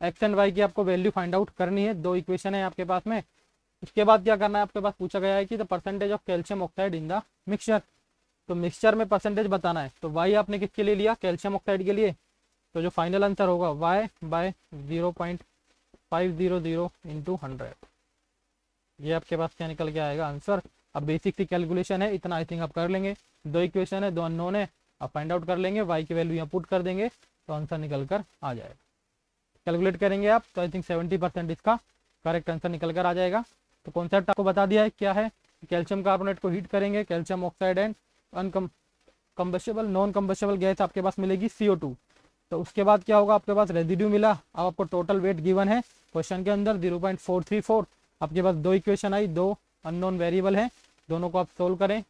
[SPEAKER 2] x एंड y की आपको वैल्यू फाइंड आउट करनी है। दो इक्वेशन है आपके पास में। उसके बाद क्या करना है, आपके पास पूछा गया है कि the percentage of calcium oxide in the mixture. तो मिक्सचर में परसेंटेज बताना है। तो y आपने किसके लिए लिया, कैल्शियम ऑक्साइड के लिए। तो जो फाइनल आंसर होगा y बाय 0.500 इंटू 100, ये आपके पास क्या निकल के आएगा आंसर। अब बेसिक सी कैलकुलेशन है, इतना आई थिंक आप कर लेंगे। दो इक्वेशन है, दो अननोन है, आप फाइंड आउट कर लेंगे, y की वैल्यू यहाँ पुट कर देंगे तो आंसर निकल कर आ जाएगा। कैलकुलेट करेंगे आप तो आई थिंक 70% इसका करेक्ट आंसर निकल कर आ जाएगा। तो कॉन्सेप्ट आपको बता दिया है क्या है, कैल्शियम कार्बोनेट को हीट करेंगे, calcium oxide and uncombustible non combustible gas आपके पास मिलेगी CO2। तो उसके बाद क्या होगा, आपके पास रेजिड्यू मिला। अब आपको टोटल वेट गिवन है क्वेश्चन के अंदर 0.434। आपके पास दो इक्वेशन आई, दो अननोन वेरिएबल है, दोनों को आप सोल्व करें,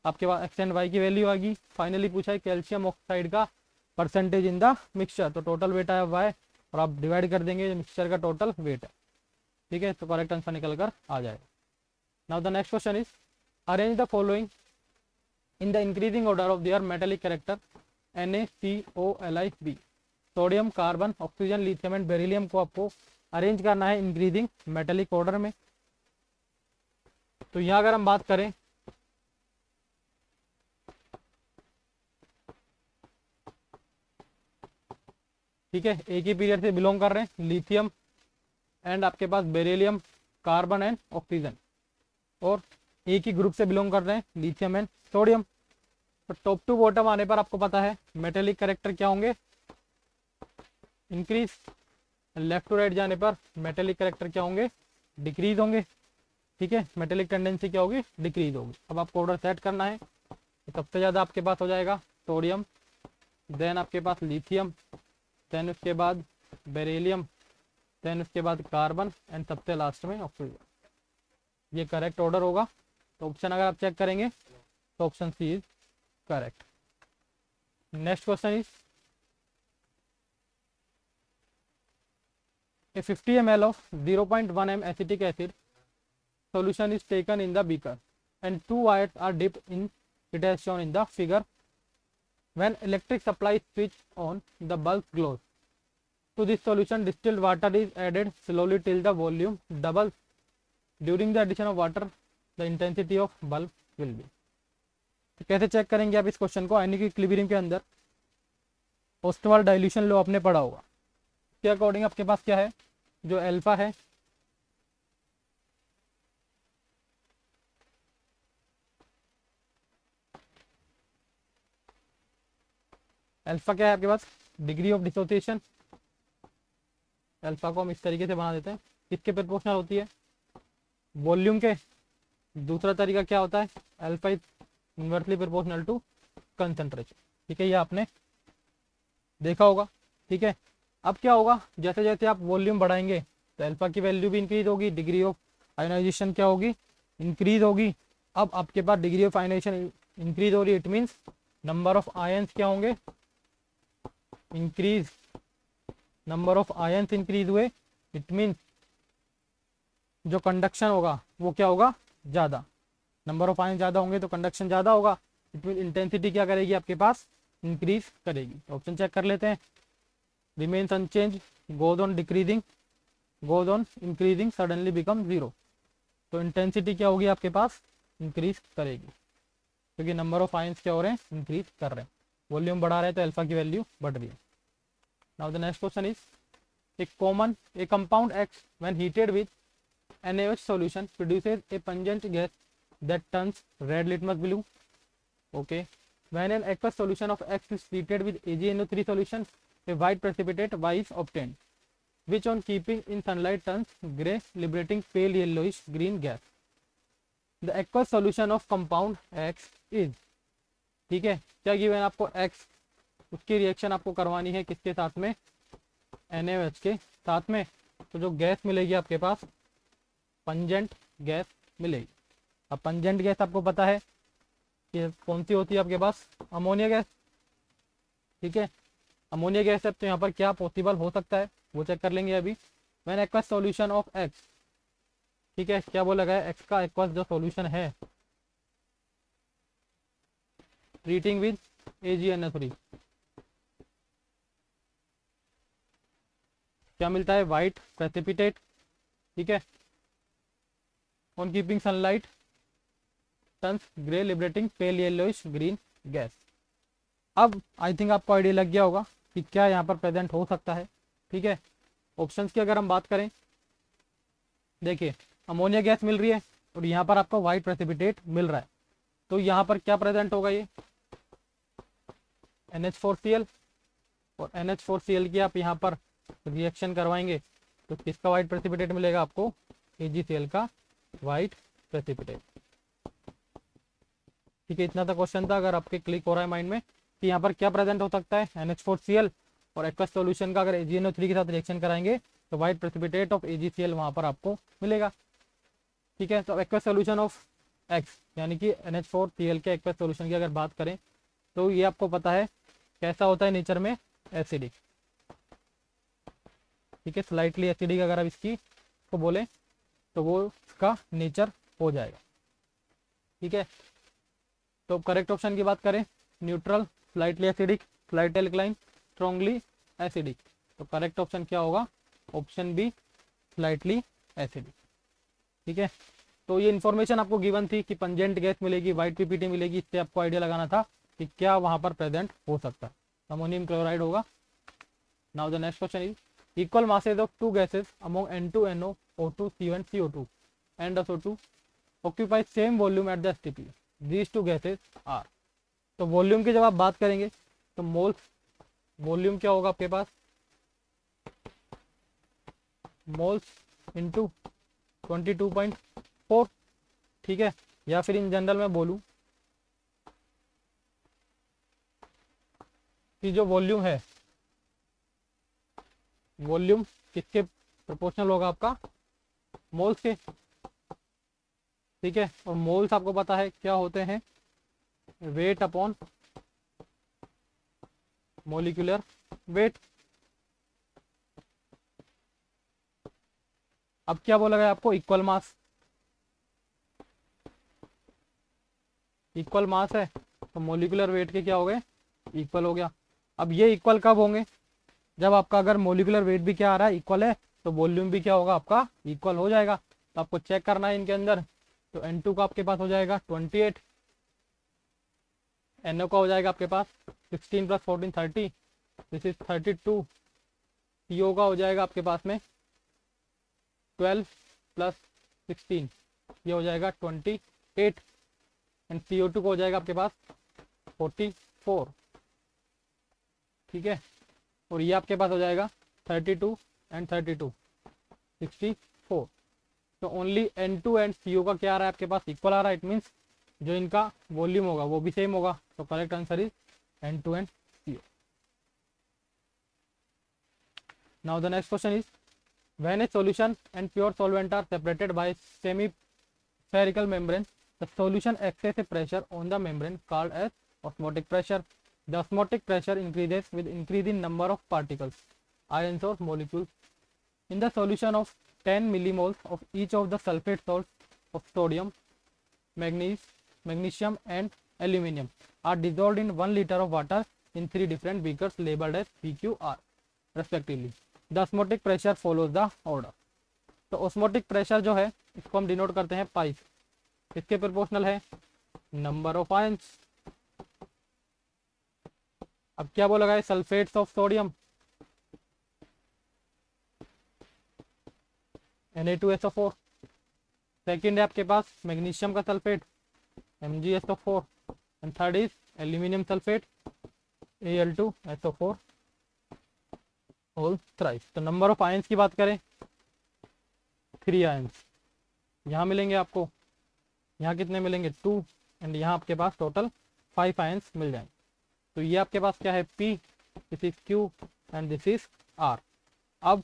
[SPEAKER 2] आपके पास x एंड y की वैल्यू आ गई। फाइनली पूछा है कैल्शियम ऑक्साइड का परसेंटेज इन द मिक्सचर। तो टोटल वेट आया y और आप डिवाइड कर देंगे, मिक्सचर का टोटल वेट है। ठीक है। तो करेक्ट आंसर निकल कर आ जाएगा। Now the next question is arrange the following in the increasing order of their metallic character NaCOlib। Sodium, carbon, oxygen, lithium and beryllium को आपको अरेंज करना है इंक्रीजिंग मेटेलिक ऑर्डर में। तो यहाँ अगर हम बात करें, ठीक है, एक ही पीरियड से बिलोंग कर रहे हैं, लिथियम एंड आपके पास बेरिलियम, कार्बन एंड ऑक्सीजन, और एक ही ग्रुप से बिलोंग कर रहे हैं, लिथियम एंड सोडियम। तो टॉप टू बॉटम आने पर आपको पता है मेटेलिक कैरेक्टर क्या होंगे, इंक्रीज। लेफ्ट टू राइट जाने पर मेटेलिक कैरेक्टर क्या होंगे, डिक्रीज होंगे। ठीक है। मेटेलिक टेंडेंसी क्या होगी, डिक्रीज होगी। अब आपको ऑर्डर सेट करना है। तो सबसे ज़्यादा आपके पास हो जाएगा सोडियम, देन आपके पास लिथियम, देन उसके बाद बेरिलियम, देन उसके बाद कार्बन एंड सबसे लास्ट में ऑक्सीजन। ये करेक्ट ऑर्डर होगा। तो ऑप्शन अगर आप चेक करेंगे तो option C is correct. Next question is a 50 ml of 0.1 m acetic acid solution is taken in the beaker and 2 wires are dipped in it as shown in the figure. When electric supply is switched on, the bulb glows. To this solution, distilled water is added slowly till the volume doubles. During the addition of water, the intensity of bulb will be. तो कैसे check करेंगे आप इस question को, यानी कि equilibrium के अंदर ओस्टवाल डाइल्यूशन लो आपने पढ़ा होगा, के अकॉर्डिंग आपके पास क्या है, जो अल्फा है अल्फा क्या है आपके पास, डिग्री ऑफ डिसोसिएशन। अल्फा को हम इस तरीके से बना देते हैं, किसके प्रोपोर्शनल होती है, वॉल्यूम के। दूसरा तरीका क्या होता है, alpha is inversely proportional to concentration. ठीक है, ये आपने देखा होगा। ठीक है, अब क्या होगा, जैसे जैसे आप वॉल्यूम बढ़ाएंगे तो अल्फा की वैल्यू भी इंक्रीज होगी, डिग्री ऑफ आयोनाइजेशन क्या होगी, इंक्रीज होगी। अब आपके पास डिग्री ऑफ आयोनाइजेशन इंक्रीज हो रही है, it means number of ions क्या होंगे, increase. Number of ions increase हुए, इट मीन्स जो कंडक्शन होगा वो क्या होगा, ज़्यादा। नंबर ऑफ आयंस ज़्यादा होंगे तो कंडक्शन ज़्यादा होगा, इट मीन इंटेंसिटी क्या करेगी आपके पास, इंक्रीज करेगी। ऑप्शन चेक कर लेते हैं, remains unchange, goes on decreasing, goes on increasing, suddenly become zero. तो इंटेंसिटी क्या होगी आपके पास, इंक्रीज करेगी, क्योंकि नंबर ऑफ आयंस क्या हो रहे हैं, इंक्रीज कर रहे हैं। वॉल्यूम बढ़ा रहे हैं तो अल्फा की वैल्यू बढ़ रही है। Now the next question is, A compound x when heated with NaOH solution produces a pungent gas that turns red litmus blue. Okay, when an aqueous solution of X is treated with AgNO3 solution, a white precipitate Y is obtained, which on keeping in sunlight turns gray, liberating pale yellowish green gas. The aqueous solution of compound X is, ठीक है, क्या given आपको X, उसकी reaction आपको करवानी है किसके साथ में, NaOH के साथ में। तो जो गैस मिलेगी आपके पास, पंजेंट गैस मिलेगी। अब पंजेंट गैस आपको पता है कि कौन सी होती है आपके पास, अमोनिया गैस। ठीक है, अमोनिया गैस है, तो यहाँ पर क्या पॉसिबल हो सकता है वो चेक कर लेंगे अभी। When aqueous solution of x, ठीक है, क्या बोला गया, एक्स का एक्वस जो सॉल्यूशन है ट्रीटिंग विद AgNO3, क्या मिलता है, वाइट प्रेसिपिटेट। ठीक है, on keeping sunlight turns grey, liberating pale yellowish green gas. अब आई थिंक आपको आइडिया लग गया होगा कि क्या यहाँ पर प्रेजेंट हो सकता है। ठीक है, ऑप्शंस की अगर हम बात करें, देखिए अमोनिया गैस मिल रही है और यहाँ पर आपको वाइट प्रेसिपिटेट मिल रहा है, तो यहाँ पर क्या प्रेजेंट होगा, ये NH4Cl, और NH4Cl की आप यहाँ पर रिएक्शन करवाएंगे तो किसका वाइट प्रेसिपिटेट मिलेगा आपको, AgCl का वाइट प्रेसिपिटेट। ठीक है, इतना सा क्वेश्चन था। अगर आपके क्लिक हो रहा है माइंड में कि यहाँ पर क्या प्रेजेंट हो सकता है, NH4Cl, और एक्वस सॉल्यूशन का अगर AgNO3 के साथ रिएक्शन कराएंगे तो वाइट प्रेसिपिटेट ऑफ AgCl वहाँ पर आपको मिलेगा। ठीक है, तो एक्वस सॉल्यूशन ऑफ X यानी कि NH4Cl के एक्वस सॉल्यूशन की अगर बात करें तो ये आपको पता है कैसा होता है नेचर में, एसिडिक। ठीक है, स्लाइटली एसिडिक अगर आप इसकी को बोले तो वो इसका नेचर हो जाएगा। ठीक है, तो करेक्ट ऑप्शन की बात करें, neutral, slightly acidic, slight alkaline, strongly acidic, तो करेक्ट ऑप्शन क्या होगा, ऑप्शन बी, स्लाइटली एसिडिक। ठीक है, तो ये इन्फॉर्मेशन आपको गिवन थी कि पंजेंट गैस मिलेगी, वाइट पीपीटी मिलेगी, इससे आपको आइडिया लगाना था कि क्या वहां पर प्रेजेंट हो सकता है, अमोनियम क्लोराइड होगा। Now the next question is, equal masses of two gases among N2NO, O2, CO and CO2 and SO2 occupy same volume at the STP. These two gases are, तो volume की जब आप बात करेंगे तो moles, volume क्या होगा आपके पास, मोल्स इंटू 22.4। ठीक है, या फिर इन जनरल में बोलूं कि जो वॉल्यूम है, वॉल्यूम किसके प्रोपोर्शनल होगा आपका, मोल्स के। ठीक है, और मोल्स आपको पता है क्या होते हैं, वेट अपॉन मोलिकुलर वेट। अब क्या बोला गया आपको, इक्वल मास, इक्वल मास है तो मोलिकुलर वेट के क्या हो गए, इक्वल हो गया। अब ये इक्वल कब होंगे, जब आपका अगर मोलिकुलर वेट भी क्या आ रहा है, इक्वल है, तो वॉल्यूम भी क्या होगा आपका, इक्वल हो जाएगा। तो आपको चेक करना है इनके अंदर, तो N2 का आपके पास हो जाएगा 28, NO का हो जाएगा आपके पास 16 + 14 30, दिस इज 32, CO का हो जाएगा आपके पास में 12 + 16, ये हो जाएगा 28, एंड CO2 का हो जाएगा आपके पास 44। ठीक है, और ये आपके पास हो जाएगा 32 एंड 32 64। तो ओनली N2 एंड CO का क्या आ रहा है आपके पास, इक्वल आ रहा है। इट मीन्स जो इनका वॉल्यूम होगा वो भी सेम होगा। तो correct answer is N2 and CO। Now the next question is when a solution and pure solvent are separated by semi spherical membrane, the solution excessive pressure on the membrane called as osmotic pressure. The osmotic pressure increases with increasing number of particles, ions or molecules in the solution of 10 millimoles of each of the sulfate salts of sodium, magnesium and aluminium are dissolved in 1 liter of water in 3 different beakers labeled as PQR respectively. The osmotic pressure follows the order. तो osmotic pressure जो है इसको हम denote करते हैं पाई। इसके proportional है number of ions. अब क्या बोला गया, sulphates of sodium Na2SO4। Second है आपके पास मैग्नीशियम का sulphate MgSO4 and third is aluminium sulphate Al2SO4 whole thrice. तो नंबर ऑफ आयंस की बात करें 3 आयंस यहाँ मिलेंगे आपको, यहाँ कितने मिलेंगे 2 एंड यहाँ आपके पास टोटल 5 आयंस मिल जाएंगे। तो ये आपके पास क्या है P, this is Q and this is R। अब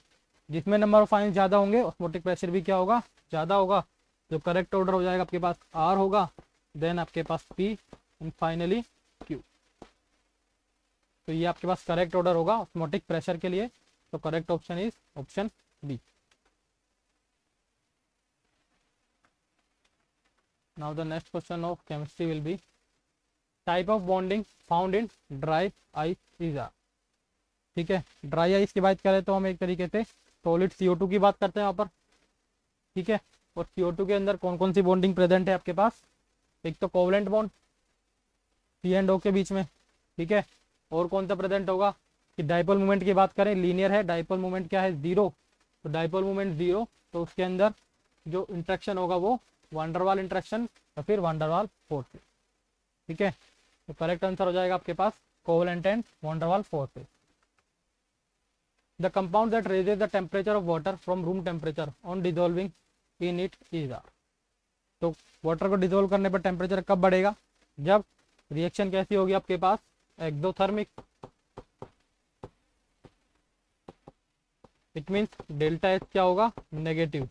[SPEAKER 2] जिसमें नंबर ऑफ आयंस ज़्यादा होंगे ऑस्मोटिक प्रेशर भी क्या होगा, ज़्यादा होगा। जो करेक्ट ऑर्डर हो जाएगा आपके पास R होगा, देन आपके पास P एंड फाइनली Q। तो ये आपके पास करेक्ट ऑर्डर होगा ऑस्मोटिक प्रेशर के लिए। तो correct option is option B. Now the next question of chemistry will be type of bonding found in dry ice is a। ठीक है, ड्राई आइस की बात करें तो हम एक तरीके से सॉलिड CO2 की बात करते हैं यहाँ पर। ठीक है, और CO2 के अंदर कौन कौन सी बॉन्डिंग प्रेजेंट है आपके पास, एक तो covalent bond C and O के बीच में। ठीक है, और कौन सा प्रेजेंट होगा कि डाइपोल मोमेंट की बात करें लीनियर है, डाइपोल मोमेंट क्या है 0। तो डाइपोल मोमेंट 0, तो उसके अंदर जो इंट्रैक्शन होगा वो वांडरवाल इंट्रैक्शन या फिर वांडरवाल फोर्स। ठीक है, तो करेक्ट आंसर हो जाएगा आपके पास covalent and van der Waals force. The compound that raises the temperature of water from room temperature on dissolving in it is are. तो वाटर को डिजोल्व करने पर टेम्परेचर कब बढ़ेगा, जब रिएक्शन कैसी होगी आपके पास exothermic. It means delta H क्या होगा नेगेटिव।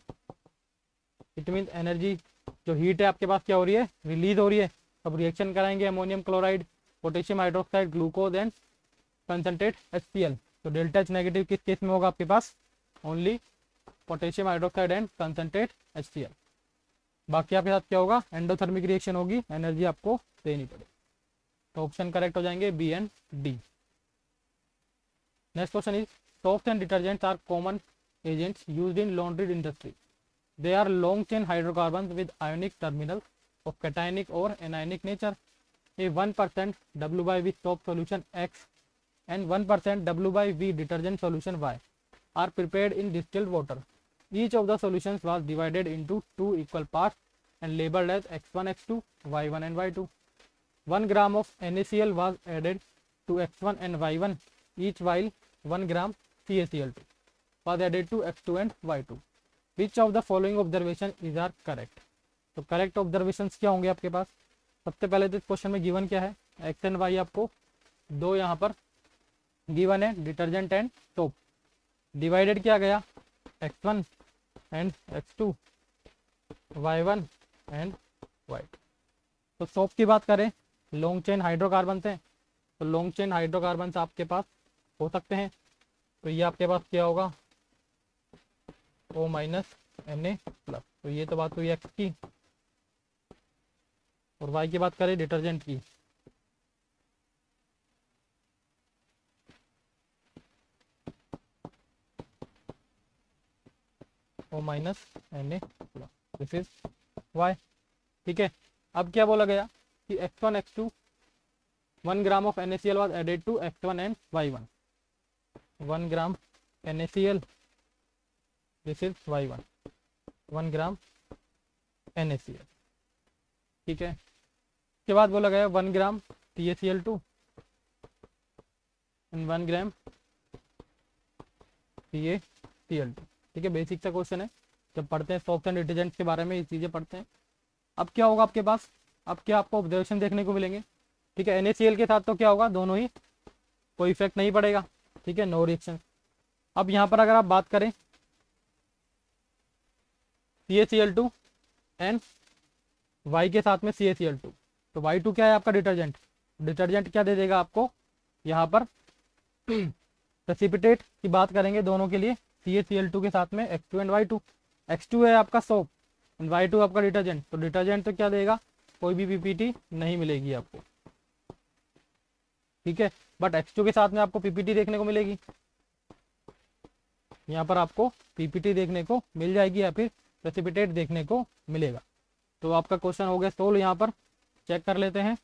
[SPEAKER 2] इट मीन्स एनर्जी जो हीट है आपके पास क्या हो रही है, रिलीज हो रही है। अब रिएक्शन कराएंगे ammonium chloride, potassium hydroxide, glucose and concentrate HCl। तो डेल्टा एच नेगेटिव किस केस में होगा आपके पास, only potassium hydroxide and concentrate HCl। बाकी आपके साथ क्या होगा, एंडोथर्मिक रिएक्शन होगी, एनर्जी आपको देनी पड़ेगी। तो ऑप्शन करेक्ट हो जाएंगे B and D. Next question is soaps and detergents are common agents used in laundry industry. They are long chain hydrocarbons with ionic terminals of cationic or anionic nature. A 1% W/V soap solution X and 1% W/V detergent solution Y are prepared in distilled water. Each of the solutions was divided into 2 equal parts and labeled as X1, X2, Y1 and Y2. 1 gram of NaCl was added to X1 and Y1 each, while 1 gram CaCl2 was added to X2 and Y2. Which of the following observation is are correct. तो correct observation क्या होंगे आपके पास, सबसे पहले तो इस question में given क्या है, एक्स एंड वाई आपको दो यहाँ पर गिवन है, डिटर्जेंट एंड सोप। डिवाइडेड किया गया x1 and x2, y1 and y2। तो सोप की बात करें लॉन्ग चेन हाइड्रोकार्बन हैं, तो लॉन्ग चेन हाइड्रोकार्बन आपके पास हो सकते हैं। तो ये आपके पास क्या होगा O माइनस Na+। तो ये तो बात हुई एक्स की, और वाई की बात करें डिटर्जेंट की, O minus Na+, this is Y. ठीक है, अब क्या बोला गया कि x1 x2 1 gram of NaCl was added to x1 and y1, 1 gram NaCl, this is y1, 1 gram NaCl। ठीक है, उसके बाद बोला गया 1 ग्राम CaCl2 एंड 1 ग्राम CaCl2। ठीक है, बेसिक सा क्वेश्चन है, जब पढ़ते हैं सोप्स एंड डिटर्जेंट्स के बारे में ये चीज़ें पढ़ते हैं। अब क्या होगा आपके पास, अब क्या आपको ऑब्जर्वेशन देखने को मिलेंगे। ठीक है, NaCl के साथ तो क्या होगा, दोनों ही कोई इफेक्ट नहीं पड़ेगा। ठीक है, नो रिएक्शन। अब यहाँ पर अगर आप बात करें CaCl2 एंड Y के साथ में CaCl2, तो Y2 क्या है आपका डिटर्जेंट। डिटर्जेंट क्या दे देगा आपको यहाँ पर प्रेसिपिटेट की बात करेंगे दोनों के लिए, CaCl2 के साथ में X2 एंड Y2। X2 है आपका सोप एंड Y2 आपका डिटर्जेंट, तो डिटर्जेंट तो क्या देगा, कोई भी PPT नहीं मिलेगी आपको। ठीक है, बट X2 के साथ में आपको PPT देखने को मिलेगी, यहाँ पर आपको PPT देखने को मिल जाएगी या फिर प्रेसिपिटेट देखने को मिलेगा। तो आपका क्वेश्चन हो गया सोल्व। यहाँ पर चेक कर लेते हैं,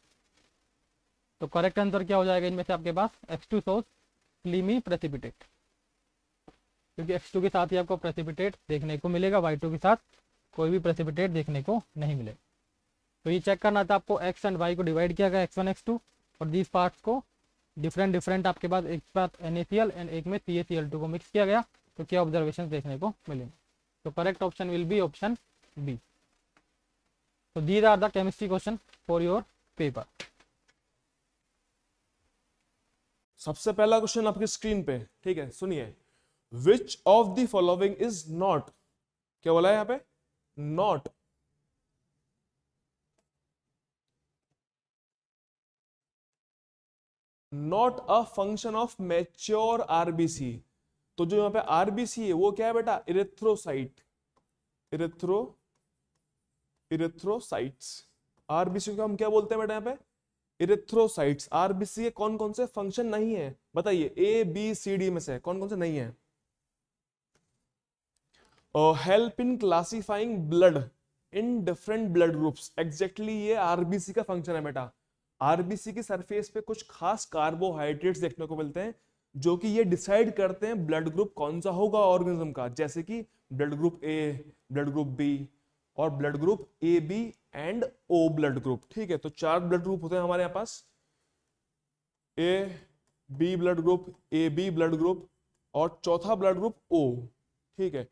[SPEAKER 2] तो करेक्ट आंसर क्या हो जाएगा इनमें से आपके पास, X2 सोर्स स्लीमी प्रेसिपिटेट, क्योंकि X2 के साथ ही आपको प्रेसिपिटेट देखने को मिलेगा, Y2 के साथ कोई भी प्रेसिपिटेट देखने को नहीं मिलेगा। तो ये चेक करना था आपको, X एंड Y को डिवाइड किया गया X1 X2, और दीज पार्ट्स को डिफरेंट आपके पास एक पास NaCl एंड एक में CaCl2 को मिक्स किया गया, तो क्या ऑब्जर्वेशन देखने को मिलेंगे। तो correct option will be option B. So these are the chemistry question for your paper.
[SPEAKER 3] सबसे पहला क्वेश्चन आपकी स्क्रीन पे, ठीक है, सुनिए। विच of the following is not, क्या बोला है यहाँ पे, not a function of mature RBC. तो जो यहाँ पे आरबीसी है वो क्या है बेटा, इरेथ्रोसाइट, इरेथ्रोसाइट्स। आरबीसी को हम क्या बोलते हैं बेटा यहाँ पे, इरेथ्रोसाइट्स। आरबीसी के कौन कौन से फंक्शन नहीं है बताइए, ABCD में से कौन कौन से नहीं है। Help in classifying blood in different blood groups, exactly ये आरबीसी का फंक्शन है बेटा। आरबीसी की सरफेस पे कुछ खास कार्बोहाइड्रेट्स देखने को मिलते हैं जो कि ये डिसाइड करते हैं ब्लड ग्रुप कौन सा होगा ऑर्गेनिज्म का, जैसे कि blood group A, blood group B और blood group AB and O blood group. ठीक है, तो 4 ब्लड ग्रुप होते हैं हमारे यहाँ पास, AB blood group, AB blood group और चौथा ब्लड ग्रुप O। ठीक है,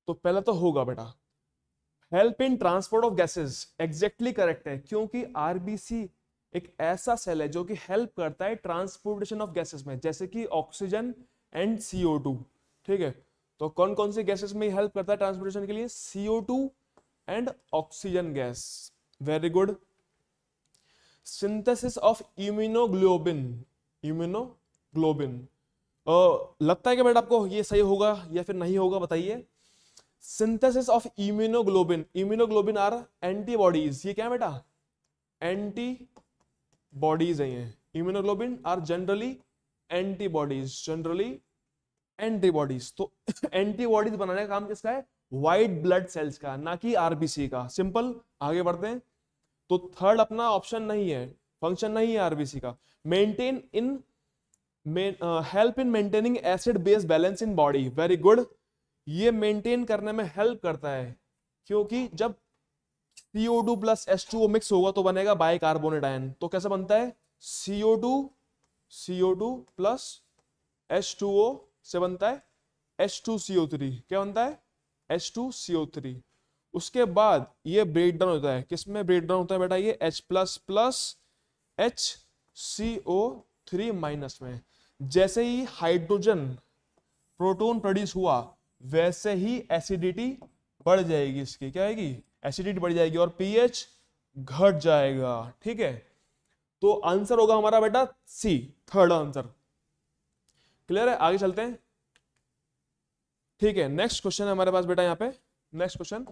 [SPEAKER 3] तो पहला तो होगा बेटा help in transport of gases, exactly correct है, क्योंकि आरबीसी एक ऐसा सेल है जो कि हेल्प करता है ट्रांसपोर्टेशन ऑफ गैसेस में, जैसे कि ऑक्सीजन एंड CO2। ठीक है, तो कौन कौन से गैसेस में हेल्प करता है ट्रांसपोर्टेशन के लिए, CO2 and oxygen gas. Very good. Synthesis of immunoglobulin, लगता है कि बेटा आपको ये सही होगा या फिर नहीं होगा बताइए। Synthesis of immunoglobulin, immunoglobulin are antibodies, ये क्या है बेटा, एंटीबॉडीज है ये। Immunoglobulin are generally antibodies. तो एंटीबॉडीज बनाने का काम किसका है, व्हाइट ब्लड सेल्स का, ना कि आरबीसी का। सिंपल, आगे बढ़ते हैं। तो थर्ड अपना ऑप्शन नहीं है, फंक्शन नहीं है आरबीसी का। Maintain in help in maintaining acid base balance in body, very good. ये मेंटेन करने में हेल्प करता है, क्योंकि जब CO2 प्लस H2O मिक्स होगा तो बनेगा बाइकार्बोनेट आयन। तो कैसे बनता है, CO2 प्लस H2O से बनता है H2CO3। क्या बनता है, H2CO3। उसके बाद ये ब्रेक डाउन होता है, किसमें ब्रेक डाउन होता है बेटा, ये H plus plus HCO3 minus में। जैसे ही हाइड्रोजन प्रोटॉन प्रोड्यूस हुआ वैसे ही एसिडिटी बढ़ जाएगी इसकी, क्या आएगी, एसिडिटी बढ़ जाएगी और pH घट जाएगा। ठीक है, तो आंसर होगा हमारा बेटा C, थर्ड आंसर। क्लियर है, आगे चलते हैं। ठीक है, नेक्स्ट क्वेश्चन है हमारे पास बेटा यहाँ पे। Next question,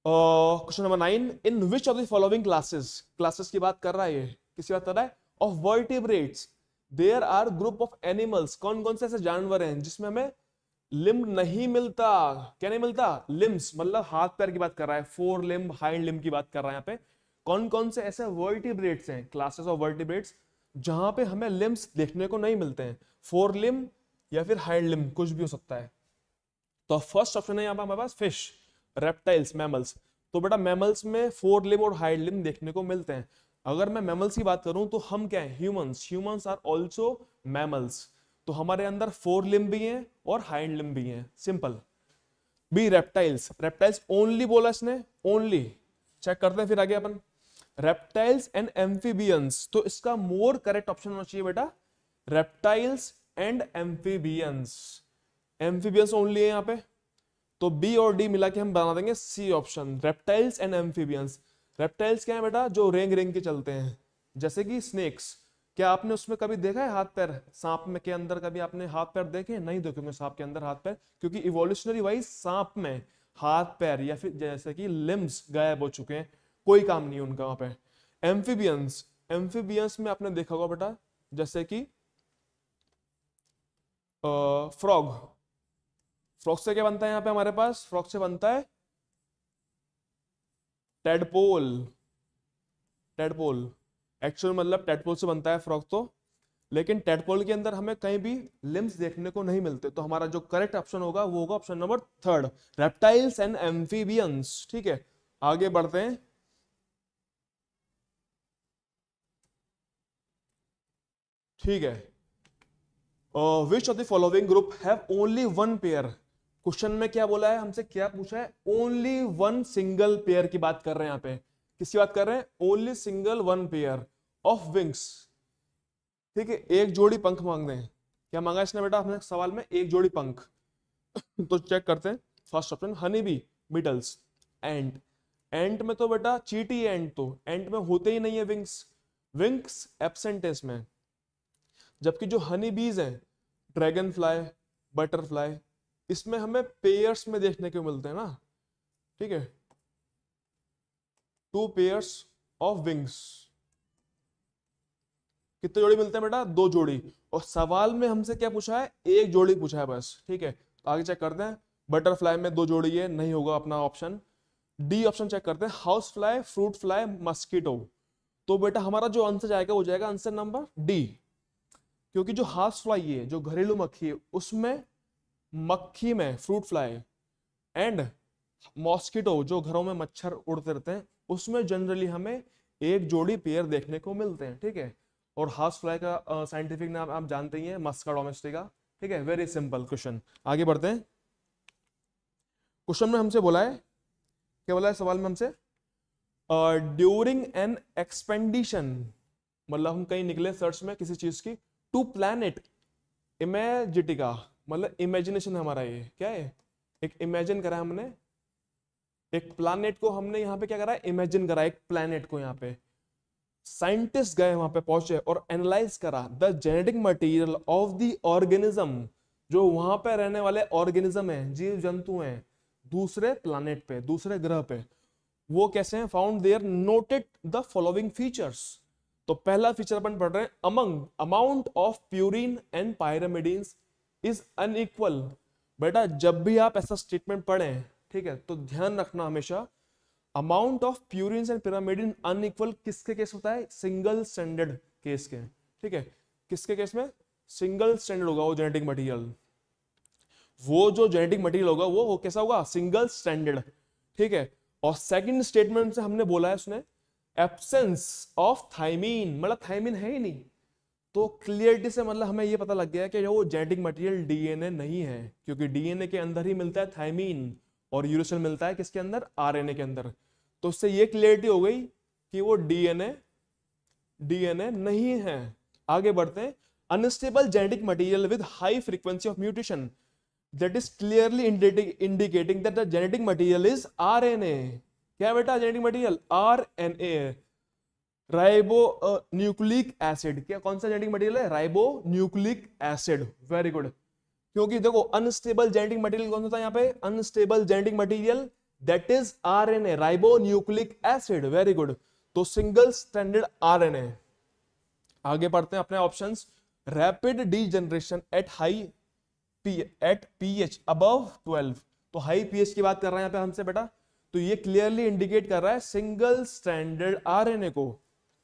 [SPEAKER 3] question number 9, in which of the following classes की बात कर रहा है, ये किसी बात कर रहा है, of vertebrates there are group of animals, कौन कौन से ऐसे जानवर हैं जिसमें हमें लिम्ब नहीं मिलता। क्या नहीं मिलता, लिम्स, मतलब हाथ पैर की बात कर रहा है, फोर लिम्ब, हाइंड लिम्ब की बात कर रहा है यहाँ पे। कौन कौन से ऐसे वर्टिब्रेट्स हैं, क्लासेस ऑफ वर्टिब्रेट्स, जहां पे हमें लिम्स देखने को नहीं मिलते हैं, फोर लिम्ब या फिर हाइंड लिम्ब, कुछ भी हो सकता है। तो फर्स्ट ऑप्शन है यहाँ पे हमारे पास फिश, रेप्टाइल्स, मैमल्स। तो बेटा मैमल्स में 4 लिम्ब और हाइंड लिम्ब देखने को मिलते हैं। अगर मैं मैमल्स की बात करूं तो हम क्या है, ह्यूमंस आर ऑल्सो मैमल्स। तो हमारे अंदर 4 लिम्ब भी हैं और हाइंड लिम्ब भी हैं, सिंपल। बी रेप्टाइल्स ओनली बोला इसने, ओनली। चेक करते हैं फिर आगे अपन, रेप्टाइल्स एंड एम्फीबियंस। तो इसका मोर करेक्ट ऑप्शन होना चाहिए बेटा reptiles and amphibians. Amphibians only है यहाँ पे, तो बी और डी मिला के हम बना देंगे C option, reptiles and amphibians. Reptiles क्या है बेटा, जो रेंग रेंग के चलते हैं, जैसे कि स्नेक्स। क्या आपने उसमें कभी देखा है हाथ पैर, सांप में के अंदर कभी आपने हाथ पैर देखे? नहीं देखेंगे सांप के अंदर हाथ पैर, क्योंकि इवोल्यूशनरी वाइज सांप में हाथ पैर या फिर जैसे कि लिम्स गायब हो चुके हैं, कोई काम नहीं है उनका वहां पे। एम्फीबियंस में आपने देखा होगा बेटा, जैसे कि फ्रॉग से क्या बनता है यहाँ पे हमारे पास, फ्रॉग से बनता है टेडपोल एक्चुअल मतलब टेडपोल से बनता है फ्रॉग तो, लेकिन टेडपोल के अंदर हमें कहीं भी लिम्स देखने को नहीं मिलते। तो हमारा जो करेक्ट ऑप्शन होगा वो होगा option number 3, reptiles and amphibians. ठीक है, आगे बढ़ते हैं। ठीक है, which of the following group have only one pair. Question में क्या बोला है हमसे, क्या पूछा है, ओनली वन सिंगल पेयर की बात कर रहे हैं यहाँ पे। किसकी बात कर रहे हैं, only single one pair of wings. ठीक है, एक जोड़ी पंख मांग रहे हैं। क्या मांगा इसने बेटा अपने सवाल में, एक जोड़ी पंख। तो चेक करते हैं first option, honey bee, beetles, ant में तो बेटा चीटी एंट, तो एंट में होते ही नहीं है विंग्स एब्सेंट है इसमें। जबकि जो हनी बीज हैं, ड्रैगन फ्लाई, बटरफ्लाई, इसमें हमें पेयर्स में देखने को मिलते हैं ना। ठीक है, 2 पेयर्स ऑफ विंग्स। कितने जोड़ी मिलते हैं बेटा, 2 जोड़ी। और सवाल में हमसे क्या पूछा है, एक जोड़ी पूछा है बस। ठीक है, तो आगे चेक करते हैं, बटरफ्लाई में 2 जोड़ी है, नहीं होगा अपना ऑप्शन। डी ऑप्शन चेक करते हैं, house fly, fruit fly, mosquito. तो बेटा हमारा जो आंसर जाएगा वो जाएगा आंसर नंबर डी, क्योंकि जो हाउस फ्लाई है, जो घरेलू मक्खी है, उसमें मक्खी में फ्रूट फ्लाई एंड मॉस्किटो, जो घरों में मच्छर उड़ते रहते हैं, उसमें जनरली हमें एक जोड़ी पेयर देखने को मिलते हैं। ठीक है, और हाउस फ्लाई का साइंटिफिक नाम आप जानते ही हैं, मस्का डोमेस्टिका। ठीक है, वेरी सिंपल क्वेश्चन। आगे बढ़ते हैं। क्वेश्चन में हमसे बोला है, क्या बोला है सवाल में हमसे, ड्यूरिंग एन एक्सपेंडिशन, मतलब हम कहीं निकले सर्च में किसी चीज की, टू प्लैनेट इमेजिटिका, मतलब इमेजिनेशन हमारा, ये क्या है, एक इमेजिन करा हमने, एक प्लैनेट को हमने यहाँ पे क्या करा है, इमेजिन करा एक प्लैनेट को। यहाँ पे साइंटिस्ट गए, वहां पे पहुंचे और एनालाइज करा the genetic material of the organism, जो वहां पे रहने वाले ऑर्गेनिज्म है, जीव जंतु हैं दूसरे प्लैनेट पे, दूसरे ग्रह पे, वो कैसे हैं, found there noted the following features. तो पहला फीचर अपन पढ़ रहे हैं, among amount of purine and pyrimidines is unequal. बेटा जब भी आप ऐसा स्टेटमेंट पढ़ें, ठीक है, तो ध्यान रखना हमेशा, amount of purine and pyrimidine unequal किसके केस होता है, सिंगल स्टैंडर्ड केस के। ठीक है, किसके केस में, सिंगल स्टैंडर्ड होगा वो जेनेटिक मटेरियल, वो जो जेनेटिक मटेरियल होगा वो कैसा होगा, सिंगल स्टैंडर्ड। ठीक है, और सेकंड स्टेटमेंट से हमने बोला है उसने एब्सेंस ऑफ थाइमीन, मतलब थाइमीन है ही नहीं। तो क्लियरिटी से मतलब हमें ये पता लग गया कि वो जेनेटिक मटेरियल डीएनए नहीं है, क्योंकि डीएनए के अंदर ही मिलता है थाइमीन और यूरेसिल मिलता है किसके अंदर, आरएनए के अंदर। तो उससे ये क्लियरिटी हो गई कि वो डीएनए नहीं है। आगे बढ़ते हैं, unstable genetic material with high frequency of mutation that is clearly indicating that the genetic material is RNA। क्या बेटा genetic material, RNA, ribo nucleic acid. क्या कौन सा जेनेटिक मटेरियल है, ribo nucleic acid. Very good, क्योंकि देखो unstable genetic material कौन सा था यहाँ पे, unstable genetic material that is RNA, ribo nucleic acid. Very good, तो सिंगल स्टैंडर्ड RNA। आगे बढ़ते हैं अपने options, rapid degeneration at high at pH above 12। तो हाई pH की बात कर रहा है यहाँ पे हमसे बेटा, तो ये क्लियरली इंडिकेट कर रहा है सिंगल स्टैंडर्ड आरएनए को।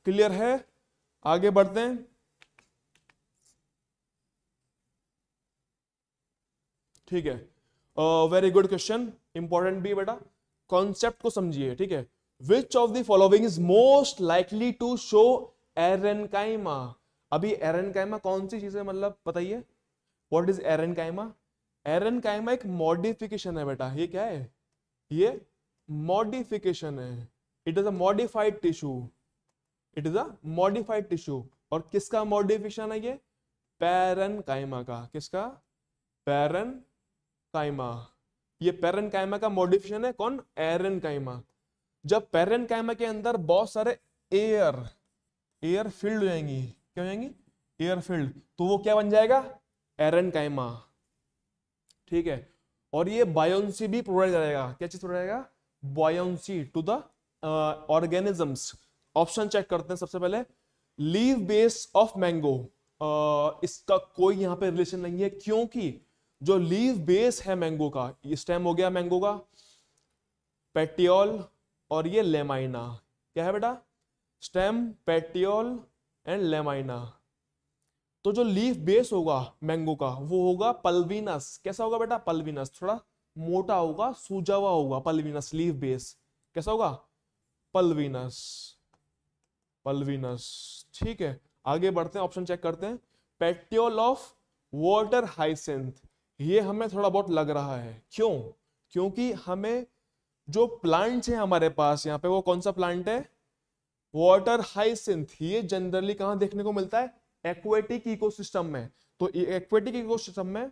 [SPEAKER 3] क्लियर है, आगे बढ़ते हैं। ठीक है, वेरी गुड क्वेश्चन, इंपॉर्टेंट भी बेटा। कॉन्सेप्ट को समझिए, ठीक है। Which of the following is most likely to show aerenchyma. अभी एरेनकाइमा कौन सी चीज है, मतलब बताइए, व्हाट इज एरेनकाइमा? एरेनकाइमा एक मॉडिफिकेशन है बेटा। ये क्या है? ये मॉडिफिकेशन है। It is a modified tissue, it is a modified tissue. और किसका मॉडिफिकेशन है ये? पैरेनकाइमा का। किसका? पैरेनकाइमा। ये पैरेनकाइमा का मॉडिफिकेशन है। कौन? एरेनकाइमा। जब पैरेनकाइमा के अंदर बहुत सारे एयर फिल्ड हो जाएंगी, क्या हो जाएंगी? एयर फिल्ड, तो वो क्या बन जाएगा? एरेनकाइमा, ठीक है। और ये बायोन्सी भी प्रोवाइड करेगा। क्या चीज प्रोवाइड करेगा? Buoyancy to the organisms. Option check करते हैं सबसे पहले। लीव बेस ऑफ मैंगो, इसका कोई यहां पे रिलेशन नहीं है, क्योंकि जो लीव बेस है मैंगो का, ये स्टेम हो गया मैंगो का, पेटियोल और ये लेमाइना। क्या है बेटा? Stem, petiole and lamina. तो जो लीफ बेस होगा मैंगो का वो होगा पल्विनस। कैसा होगा बेटा? पल्विनस। थोड़ा मोटा होगा, सूजा हुआ होगा। पल्विनस लीफ बेस कैसा होगा? पल्विनस, पल्विनस, ठीक है। आगे बढ़ते हैं, ऑप्शन चेक करते हैं। पेटियोल ऑफ वाटर हाइसिंथ, ये हमें थोड़ा बहुत लग रहा है। क्यों? क्योंकि हमें जो प्लांट्स है हमारे पास यहाँ पे, वो कौन सा प्लांट है? Water hyacinth. ये जनरली कहां देखने को मिलता है? एक्वेटिक इकोसिस्टम में। तो एक्वेटिक इकोसिस्टम में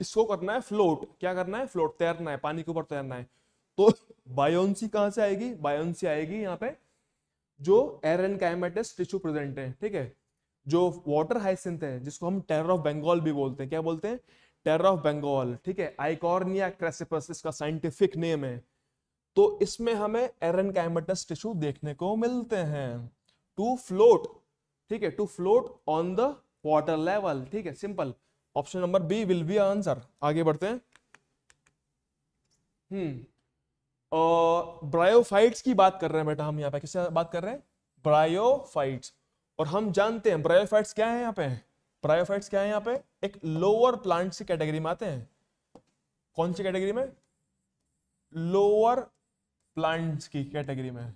[SPEAKER 3] इसको करना है फ्लोट। क्या करना है? फ्लोट, तैरना है, पानी के ऊपर तैरना है। तो बायोन्सी कहां से आएगी? बायोन्सी आएगी यहाँ पे जो एरेनकाइमेटस टिश्यू प्रेजेंट है, ठीक है। जो वाटर हाइसिंथ है, जिसको हम टेरर ऑफ बंगाल भी बोलते हैं। क्या बोलते हैं? टेरर ऑफ बंगाल, ठीक है। आइकॉर्निया क्रेसिपस इसका साइंटिफिक नेम है। तो इसमें हमें एरेनकाइमेटस टिश्यू देखने को मिलते हैं। टू फ्लोट, ठीक है, to float on the water level, ठीक है, simple. Option number B will be answer. आगे बढ़ते हैं। ब्रायोफाइट्स की बात कर रहे हैं बेटा हम यहाँ पे। किससे बात कर रहे हैं? ब्रायोफाइट्स। और हम जानते हैं ब्रायोफाइट्स क्या है यहाँ पे। ब्रायोफाइट्स क्या है यहाँ पे? एक लोअर प्लांट्स की कैटेगरी में आते हैं। कौन सी कैटेगरी में? लोअर प्लांट्स की कैटेगरी में।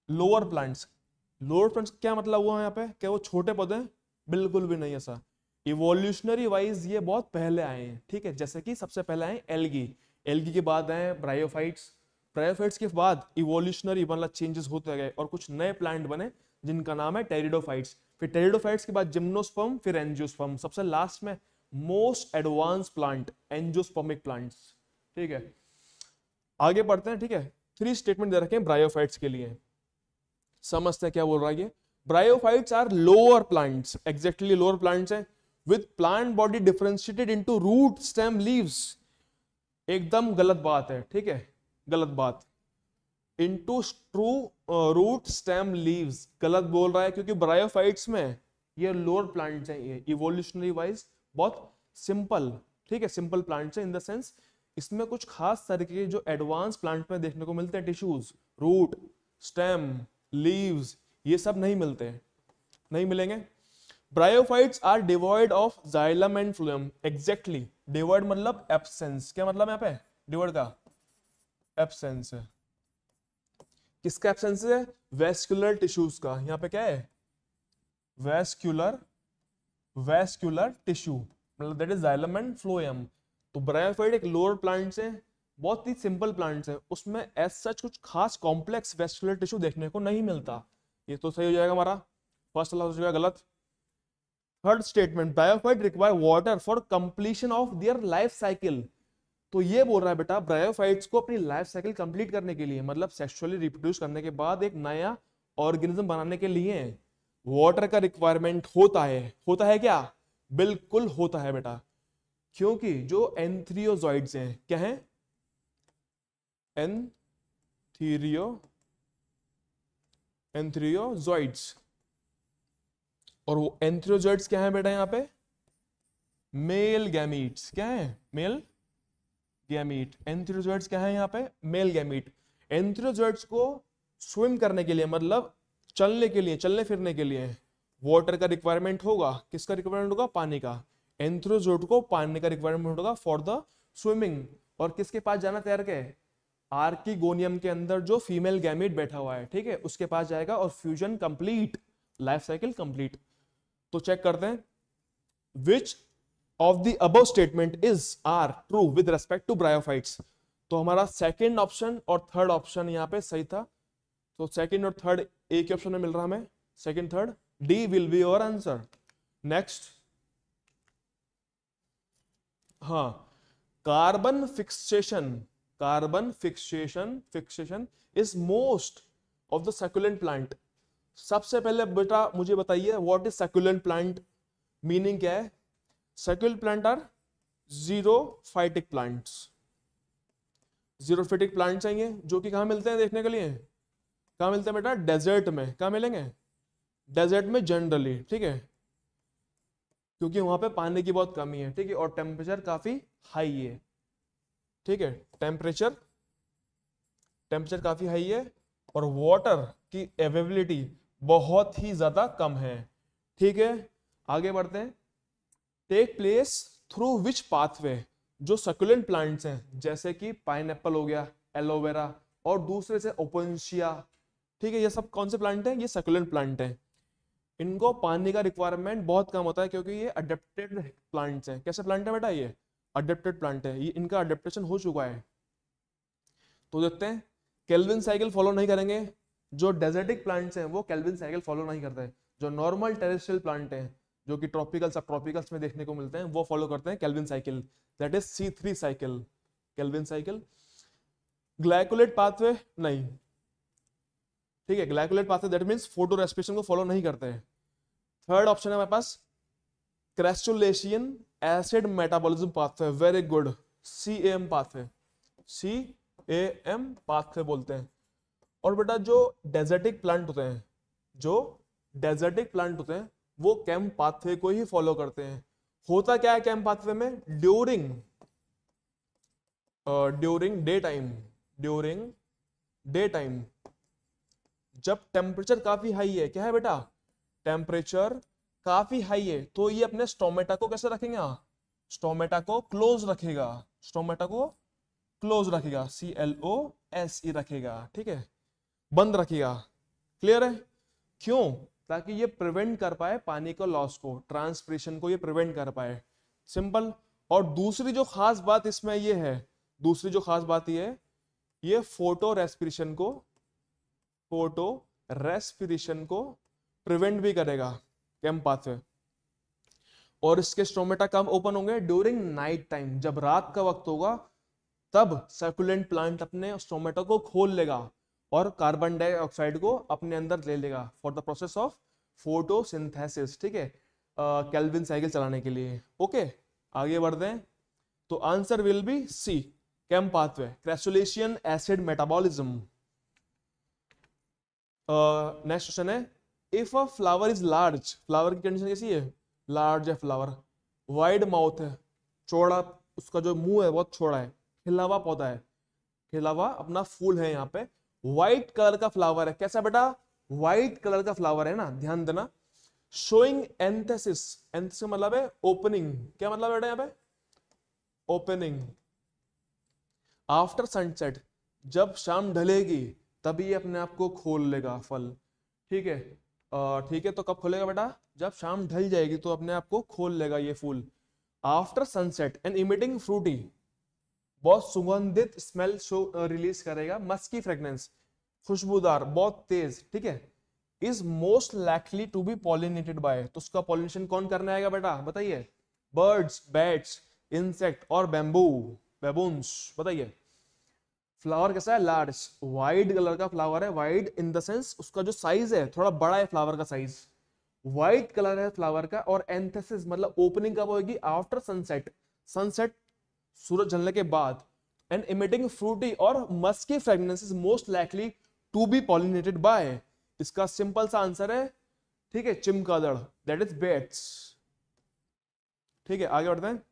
[SPEAKER 3] Lower plants. लोअर प्लांट्स क्या मतलब हुआ यहाँ पे? क्या वो छोटे पौधे हैं? बिल्कुल भी नहीं ऐसा। इवोल्यूशनरी वाइज ये बहुत पहले आए हैं, ठीक है। जैसे कि सबसे पहले आए एल्गी, एल्गी के बाद आए ब्रायोफाइट्स, ब्रायोफाइट्स के बाद इवोल्यूशनरी मतलब चेंजेस होते गए और कुछ नए प्लांट बने जिनका नाम है टेरिडोफाइट्स। फिर टेरिडोफाइट्स के बाद जिम्नोस्पर्म, फिर एंजियोस्पर्म, सबसे लास्ट में most advance plant angiospermic plants, ठीक है। आगे बढ़ते हैं, ठीक है। 3 स्टेटमेंट दे रखे हैं ब्रायोफाइट्स के लिए, समझते हैं क्या बोल रहा है ये। Bryophytes are lower plants, exactly lower plants हैं with plant body differentiated into root, stem, leaves. एकदम गलत बात है, ठीक है, गलत बात। Into true root, stem, leaves गलत बोल रहा है, क्योंकि ब्रायोफाइट्स में ये लोअर प्लांट्स हैं, ये इवोल्यूशनरी वाइज बहुत सिंपल, ठीक है, सिंपल प्लांट्स हैं इन द सेंस इसमें कुछ खास तरीके के जो एडवांस प्लांट में देखने को मिलते हैं टिश्यूज, रूट, स्टेम, लीव्स, ये सब नहीं मिलते, नहीं मिलेंगे। Bryophytes are devoid of xylem and phloem, exactly. Devoid मतलब एब्सेंस, क्या मतलब यहाँ पे डिवॉइड का? एब्सेंस है। किसका एब्सेंस है? वेस्कुलर टिश्यूज का। यहाँ पे क्या है? वेस्कुलर टिश्यू, मतलब that is xylem and phloem. तो ब्रायोफाइट एक लोअर प्लांट्स है, बहुत ही सिंपल प्लांट्स है, उसमें एज सच कुछ खास कॉम्प्लेक्स वेस्कुलर टिश्यू देखने को नहीं मिलता। ये तो सही हो जाएगा हमारा, फर्स्ट वाला हो जाएगा गलत। Third statement, bryophyte require water for completion of their life cycle. तो ये बोल रहा है बेटा ब्रायोफाइट्स को अपनी लाइफ साइकिल कंप्लीट करने के लिए, मतलब सेक्सुअली रिप्रोड्यूस करने के बाद एक नया ऑर्गेनिज्म बनाने के लिए वाटर का रिक्वायरमेंट होता है। होता है क्या? बिल्कुल होता है बेटा, क्योंकि जो एंथ्रियोजॉइड्स हैं, क्या है? एंथ्रियोजॉइड्स। और वो एंथ्रियोजॉइड्स क्या है बेटा? यहाँ पे मेल गैमीट्स। क्या है? Male gamete. एंथ्रियोजॉइड्स क्या है यहाँ पे? Male gamete. एंथ्रियोजॉइड्स को स्विम करने के लिए, मतलब चलने के लिए, चलने फिरने के लिए वाटर का रिक्वायरमेंट होगा। किसका रिक्वायरमेंट होगा? पानी का। एंथ्रियोजॉइड को पानी का रिक्वायरमेंट होगा फॉर द स्विमिंग। और किसके पास जाना तैर के? आर्किगोनियम के अंदर जो फीमेल गैमेट बैठा हुआ है, ठीक है, उसके पास जाएगा और fusion complete, life cycle complete. तो चेक करते हैं, which of the above statement is are true with respect to bryophytes. तो हमारा सेकंड ऑप्शन और थर्ड ऑप्शन यहाँ पे सही था, तो सेकंड और थर्ड एक ही ऑप्शन में मिल रहा हमें, second third, D will be your answer. Next, हाँ, carbon fixation is most of the succulent plant. सबसे पहले बेटा मुझे बताइए what is succulent plant, meaning क्या है? Succulent plant are xerophytic plants. Xerophytic plants चाहिए जो कि कहां मिलते हैं देखने के लिए, कहां मिलते हैं बेटा? डेजर्ट में। कहां मिलेंगे? डेजर्ट में जनरली, ठीक है, क्योंकि वहां पे पानी की बहुत कमी है, ठीक है, और टेम्परेचर काफी हाई है, ठीक है, टेम्परेचर काफी हाई है और वाटर की अवेलेबिलिटी बहुत ही ज्यादा कम है, ठीक है। आगे बढ़ते हैं, take place through which pathway, जो सकुलेंट प्लांट्स हैं जैसे कि पाइनएप्पल हो गया, एलोवेरा और दूसरे से ओपेंशिया, ठीक है, ये सब कौन से प्लांट हैं? ये सकुलेंट प्लांट हैं। इनको पानी का रिक्वायरमेंट बहुत कम होता है क्योंकि ये अडेप्टेड प्लांट्स हैं। कैसे प्लांट है बेटा? ये अडेप्टेड प्लांट है, ये इनका अडेप्टेशन हो चुका है। तो देखते हैं, केल्विन साइकिल फॉलो नहीं करेंगे। जो डेजर्टिक प्लांट्स हैं वो केल्विन साइकिल फॉलो नहीं करते। जो नॉर्मल टेरेस्ट्रियल प्लांट हैं जो कि ट्रॉपिकल सब ट्रॉपिकल्स में देखने को मिलते हैं वो फॉलो करते हैं Calvin cycle, that is C3 cycle, Calvin cycle. Glycolate pathway नहीं, ठीक है, glycolate pathway that means photo respiration को फॉलो नहीं करते हैं। थर्ड ऑप्शन है हमारे पास crassulacean acid metabolism pathway, very good, CAM pathway, CAM pathway बोलते हैं। और बेटा जो डेजर्टिक प्लांट होते हैं, वो कैम पाथवे को ही फॉलो करते हैं। होता क्या है कैम पाथवे में? ड्यूरिंग डे टाइम जब टेम्परेचर काफी हाई है, क्या है बेटा? टेम्परेचर काफी हाई है, तो ये अपने स्टोमेटा को कैसे रखेंगे? स्टोमेटा को क्लोज रखेगा, CLOSE रखेगा, ठीक है, बंद रखेगा। क्लियर है? क्यों? ताकि ये प्रिवेंट कर पाए पानी को लॉस को, ट्रांसपिरेशन को ये प्रिवेंट कर पाए, सिंपल। और दूसरी जो खास बात इसमें ये है, ये फोटो रेस्पिरेशन को प्रिवेंट भी करेगा कैम पाथवे। और इसके स्टोमेटा कब ओपन होंगे? ड्यूरिंग नाइट टाइम, जब रात का वक्त होगा तब सकुलेंट प्लांट अपने स्टोमेटा को खोल लेगा और कार्बन डाइऑक्साइड को अपने अंदर ले लेगा for the process of photosynthesis, ठीक है, केल्विन साइकिल चलाने के लिए। ओके, आगे बढ़ते हैं। तो answer will be C, CAM pathway, crassulacean acid metabolism. Next question है, if a flower is large, flower की कंडीशन कैसी है? लार्ज है फ्लावर, वाइड माउथ है, चौड़ा, उसका जो मुंह है बहुत चौड़ा है, खिला हुआ पौधा है, खिला हुआ अपना फूल है यहाँ पे, व्हाइट कलर का फ्लावर है। कैसा बेटा? व्हाइट कलर का फ्लावर है ना, ध्यान देना। शोइंग एंथेसिस, एंथेसिस मतलब है ओपनिंग, क्या मतलब बेटा यहाँ पे? ओपनिंग। आफ्टर सनसेट, जब शाम ढलेगी तभी ये अपने आप को खोल लेगा फल, ठीक है, ठीक है, तो कब खोलेगा बेटा? जब शाम ढल जाएगी तो अपने आप को खोल लेगा ये फूल। After sunset and emitting fruity, बहुत सुगंधित स्मेल शो रिलीज करेगा, मस्की फ्रेग्रेंस, खुशबूदार, बहुत तेज, ठीक है। Is most likely to be pollinated by, तो उसका पॉलिनेशन कौन करने आएगा बेटा? बताइए। बर्ड्स, बैट्स, इंसेक्ट और बेबून्स, बताइए। फ्लावर कैसा है? लार्ज, वाइड कलर का फ्लावर है, वाइड इन द सेंस उसका जो साइज है थोड़ा बड़ा है, फ्लावर का साइज वाइट कलर है फ्लावर का। और एंथेसिस मतलब ओपनिंग कब होगी? आफ्टर सनसेट, सनसेट सूरज ढलने के बाद। एंड इमिटिंग फ्रूटी और musky fragrance is most likely to be pollinated by, इसका सिंपल सा आंसर है, ठीक है, चिमगादड़, दैट इज बेट्स, ठीक है। आगे बढ़ते हैं।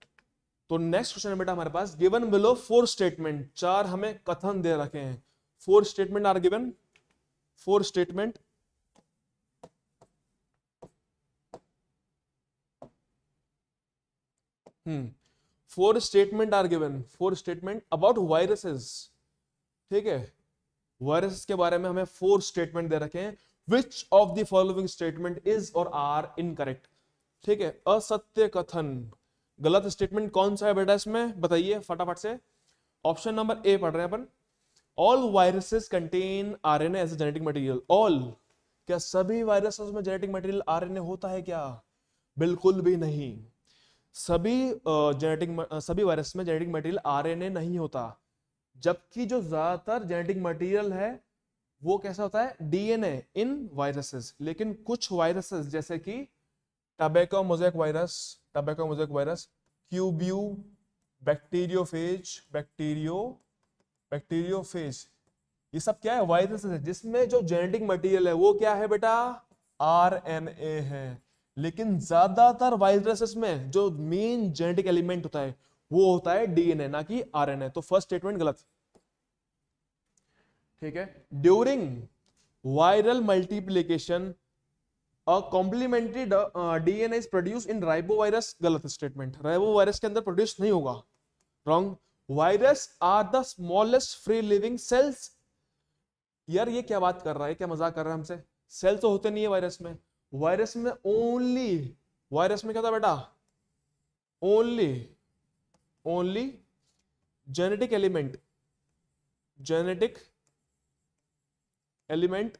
[SPEAKER 3] तो नेक्स्ट क्वेश्चन है बेटा हमारे पास, गिवन बिलो 4 स्टेटमेंट, 4 हमें कथन दे रखे हैं, 4 statement are given, 4 statement, four statement are given, 4 statement about viruses, ठीक है। वायरस के बारे में हमें 4 स्टेटमेंट दे रखे हैं। Which of the following statement is और आर इनकरेक्ट, ठीक है। असत्य कथन, गलत स्टेटमेंट कौन सा है बेटा इसमें, बताइए फटाफट से। ऑप्शन नंबर ए पढ़ रहे हैं अपन, all viruses contain RNA as a genetic material. All, क्या सभी वायरसेस में जेनेटिक मटेरियल आरएनए होता है क्या? बिल्कुल भी नहीं। सभी वायरस में जेनेटिक मटेरियल आरएनए नहीं होता, जबकि जो ज्यादातर जेनेटिक मटेरियल है वो कैसा होता है, डीएनए इन वायरसेस। लेकिन कुछ वायरसेस जैसे कि टबैको मोज़ेक वायरस, क्यूब्यू, बैक्टीरियोफेज, ये सब क्या है, वायरसेस है जिसमें जो जेनेटिक मटेरियल है वो क्या है बेटा, आरएनए है। लेकिन ज्यादातर वायरसेस में जो मेन जेनेटिक एलिमेंट होता है वो होता है डीएनए, ना कि आरएनए। तो फर्स्ट स्टेटमेंट गलत, ठीक है। During viral multiplication a complementary DNA is produce in ribovirus, गलत स्टेटमेंट, राइबोवायरस के अंदर प्रोड्यूस नहीं होगा, wrong. Virus are the smallest free living cells, यार ये क्या बात कर रहा है, क्या मजाक कर रहा है हमसे, सेल तो होते नहीं है वायरस में। वायरस में वायरस में क्या था बेटा, only genetic element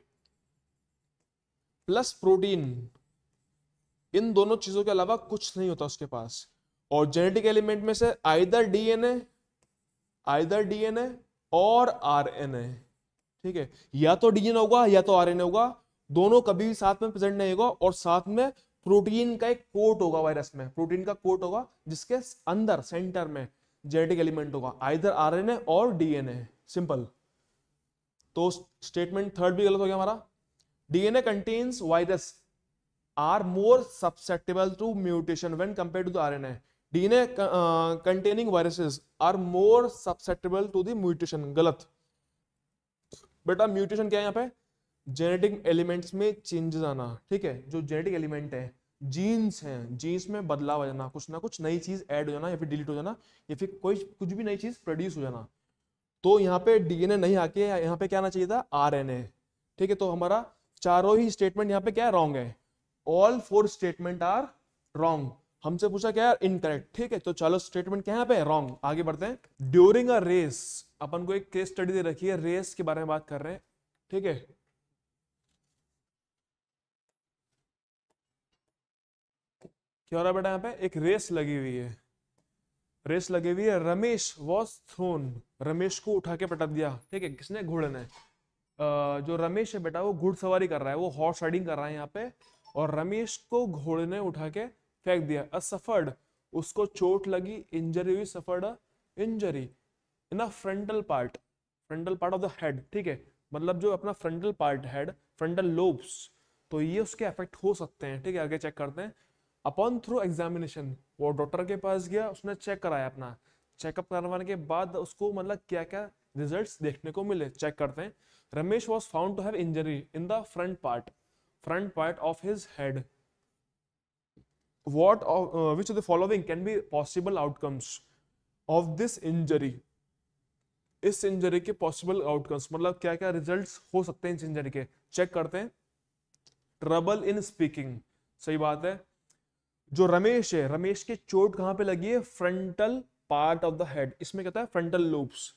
[SPEAKER 3] plus protein, इन दोनों चीजों के अलावा कुछ नहीं होता उसके पास। और जेनेटिक एलिमेंट में से आइदर डीएनए और आरएनए, ठीक है। या तो डीएनए होगा या तो आरएनए होगा, दोनों कभी भी साथ में प्रेजेंट नहीं होगा। और साथ में प्रोटीन का एक कोट होगा, वायरस में प्रोटीन का कोट होगा जिसके अंदर सेंटर में जेनेटिक एलिमेंट होगा, आइदर आरएनए और डीएनए, सिंपल। तो स्टेटमेंट थर्ड भी गलत हो गया हमारा। DNA contains virus are more susceptible to mutation when compared to the RNA. DNA containing viruses are more susceptible to the mutation, गलत बेटा। म्यूटेशन क्या है यहाँ पे, जेनेटिक एलिमेंट्स में चेंजेस आना, ठीक है। जो जेनेटिक एलिमेंट है, जीन्स हैं, जीन्स में बदलाव आ जाना, कुछ ना कुछ नई चीज ऐड हो जाना या फिर डिलीट हो जाना या फिर कुछ भी नई चीज प्रोड्यूस हो जाना। तो यहाँ पे डीएनए नहीं आके यहाँ पे क्या आना चाहिए था, आरएनए, ठीक है। तो हमारा चारों ही स्टेटमेंट यहाँ पे क्या है, रॉन्ग है। All 4 statement are wrong. हमसे पूछा क्या है, इनकरेक्ट, ठीक है। तो चलो स्टेटमेंट क्या है यहाँ पे, रॉन्ग। आगे बढ़ते हैं। ड्यूरिंग अ रेस, अपन को एक केस स्टडी दे रखी है, रेस के बारे में बात कर रहे हैं, ठीक है। क्या हो रहा है बेटा, यहाँ पे एक रेस लगी हुई है, रमेश वॉज थ्रोन, रमेश को उठा के पटक दिया, ठीक है, किसने, घोड़े ने। जो रमेश है बेटा वो घुड़सवारी कर रहा है, वो हॉर्स राइडिंग कर रहा है यहाँ पे, और रमेश को घोड़े ने उठा के फेंक दिया। सफर्ड, उसको चोट लगी, इंजरी हुई, suffered injury in a frontal part of the head, ठीक है। मतलब जो अपना frontal part, head, frontal lobes, तो ये उसके अफेक्ट हो सकते हैं, ठीक है। आगे चेक करते हैं। अपॉन थ्रू एग्जामिनेशन, वो डॉक्टर के पास गया, उसने चेक कराया, अपना चेकअप करवाने के बाद उसको मतलब क्या क्या रिजल्ट्स देखने को मिले, चेक करते हैं। Ramesh was found to have injury in the front part of his head. What which of the following can be possible outcomes of this injury? इस इंजरी के पॉसिबल आउटकम्स, मतलब क्या क्या रिजल्ट्स हो सकते हैं इस इंजरी के, चेक करते हैं। ट्रबल इन स्पीकिंग, सही बात है। जो रमेश है, रमेश की चोट कहां पे लगी है, frontal part of the head, इसमें कहता है फ्रंटल लोब्स।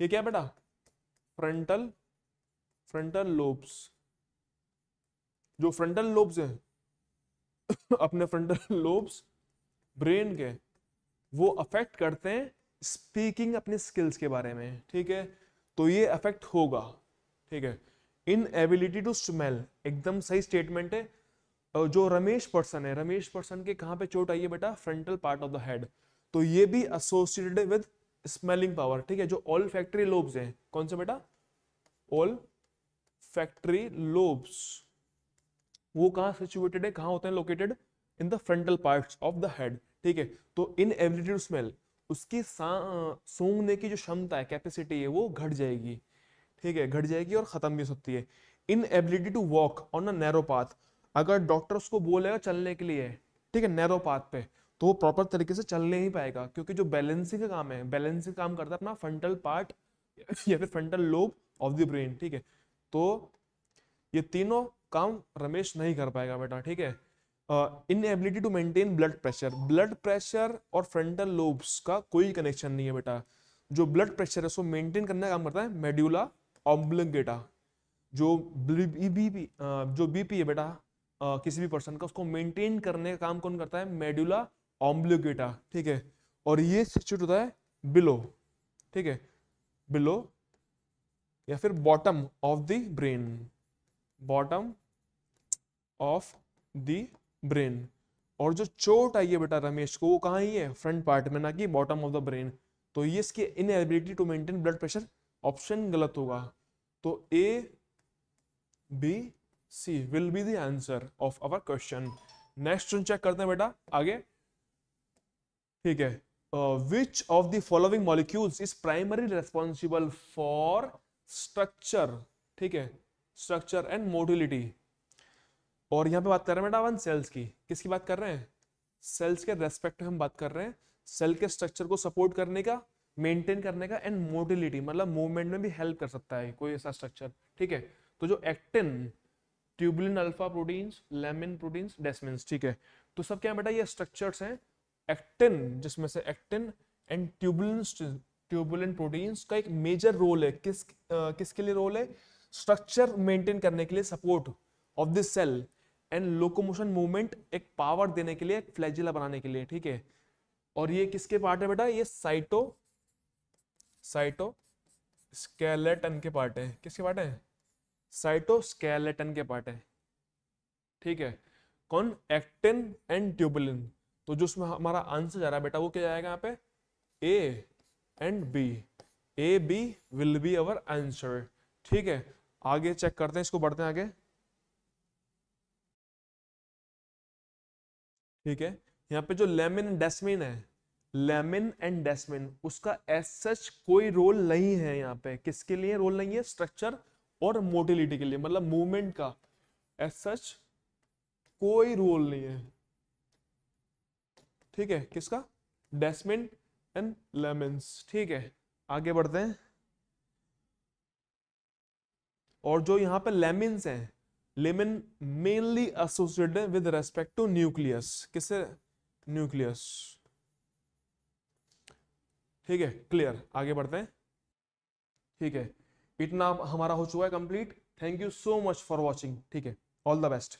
[SPEAKER 3] ये क्या बेटा, फ्रंटल लोब्स। जो फ्रंटल लोब्स है अपने फ्रंटल लोब्स ब्रेन के, वो अफेक्ट करते हैं स्पीकिंग, अपने स्किल्स के बारे में, ठीक है। तो ये अफेक्ट होगा, ठीक है। इन एबिलिटी टू स्मेल, एकदम सही स्टेटमेंट है। जो रमेश पर्सन के कहां पे चोट आई है बेटा, frontal part of the head, तो ये भी एसोसिएटेड विद स्मेलिंग पावर, ठीक है। जो ऑल फैक्ट्री लोब्स हैं, कौन से बेटा, ऑल फैक्ट्री लोब्स, वो कहां सिचुएटेड है, कहां होते हैं, located in the frontal parts of the head, ठीक है। तो इन एबिलिटी टू स्मेल, उसकी सूंघने की जो क्षमता है, कैपेसिटी है, वो घट जाएगी, ठीक है, घट जाएगी और खत्म भी हो सकती है। Inability to walk on a narrow path, अगर डॉक्टर उसको बोलेगा चलने के लिए, ठीक है, नैरो पाथ पे, तो वो प्रॉपर तरीके से चल नहीं पाएगा, क्योंकि जो बैलेंसिंग का काम है, बैलेंसिंग काम करता है अपना फ्रंटल पार्ट या फिर frontal lobe of the brain, ठीक है। तो ये तीनों काम रमेश नहीं कर पाएगा बेटा, ठीक है। Inability to maintain blood pressure और फ्रंटल लोब्स का कोई कनेक्शन नहीं है बेटा। जो ब्लड प्रेशर है उसको मेंटेन करने का काम करता है मेड्यूला ऑब्लिंगेटा। जो बीपी है बेटा किसी भी पर्सन का, उसको मेंटेन करने का काम कौन करता है? मेड्यूला ऑब्लिंगेटा, ठीक है। और ये सिचुएट होता है बिलो, ठीक है, बिलो या फिर bottom of the brain, bottom of the brain. और जो चोट आई है बेटा रमेश को, वो कहाँ ही है? फ्रंट पार्ट में, ना कि बॉटम ऑफ द ब्रेन। तो ये इसकी inability to maintain blood pressure, option गलत होगा। तो A B C will be the answer of our question. Next check करते हैं बेटा आगे, ठीक है। Which of the following molecules is primary responsible for structure, ठीक है, स्ट्रक्चर एंड मोटिलिटी। और यहाँ पे बात कर रहे हैं बेटा अपन सेल्स की। किसकी बात कर रहे हैं? सेल्स के रेस्पेक्ट में हम बात कर रहे हैं। सेल के स्ट्रक्चर को सपोर्ट करने का, मेंटेन करने का, एंड मोटिलिटी मतलब मूवमेंट में भी हेल्प कर सकता है कोई ऐसा स्ट्रक्चर, ठीक है। तो जो actin, tubulin alpha proteins, lamin proteins, desmins, ठीक है। तो सब क्या है बेटा? ये स्ट्रक्चर्स हैं। एक्टिन, जिसमें से एक्टिन एंड ट्यूबुलिन प्रोटीन्स का एक मेजर रोल है। किसके लिए रोल है? स्ट्रक्चर मेंटेन करने के लिए, support of this cell and locomotion movement, एक पावर देने के लिए, एक फ्लैजिला बनाने के लिए, ठीक है। और ये किसके पार्ट है बेटा? ये साइटोस्केलेटन के पार्ट है। किसके पार्ट है? साइटोस्केलेटन के पार्ट है, ठीक है। कौन? Actin and tubulin. तो जो उसमें हमारा आंसर जा रहा है बेटा, वो क्या जाएगा यहाँ पे? A and B. A B will be our answer, ठीक है। आगे चेक करते हैं, इसको बढ़ते हैं आगे, ठीक है। यहाँ पे जो लेमिन एंड डेस्मिन है, लेमिन एंड डेस्मिन, उसका एज सच कोई रोल नहीं है यहाँ पे। किसके लिए रोल नहीं है? स्ट्रक्चर और मोटिलिटी के लिए, मतलब मूवमेंट का एज सच कोई रोल नहीं है, ठीक है। किसका? डेस्मिन एंड लेमिन्स, ठीक है। आगे बढ़ते हैं। और जो यहाँ पे लेमिन्स हैं, lamin mainly associated with respect to nucleus. किससे? न्यूक्लियस, ठीक है, क्लियर। आगे बढ़ते हैं, ठीक है। इतना हमारा हो चुका है complete. Thank you so much for watching, ठीक है। All the best.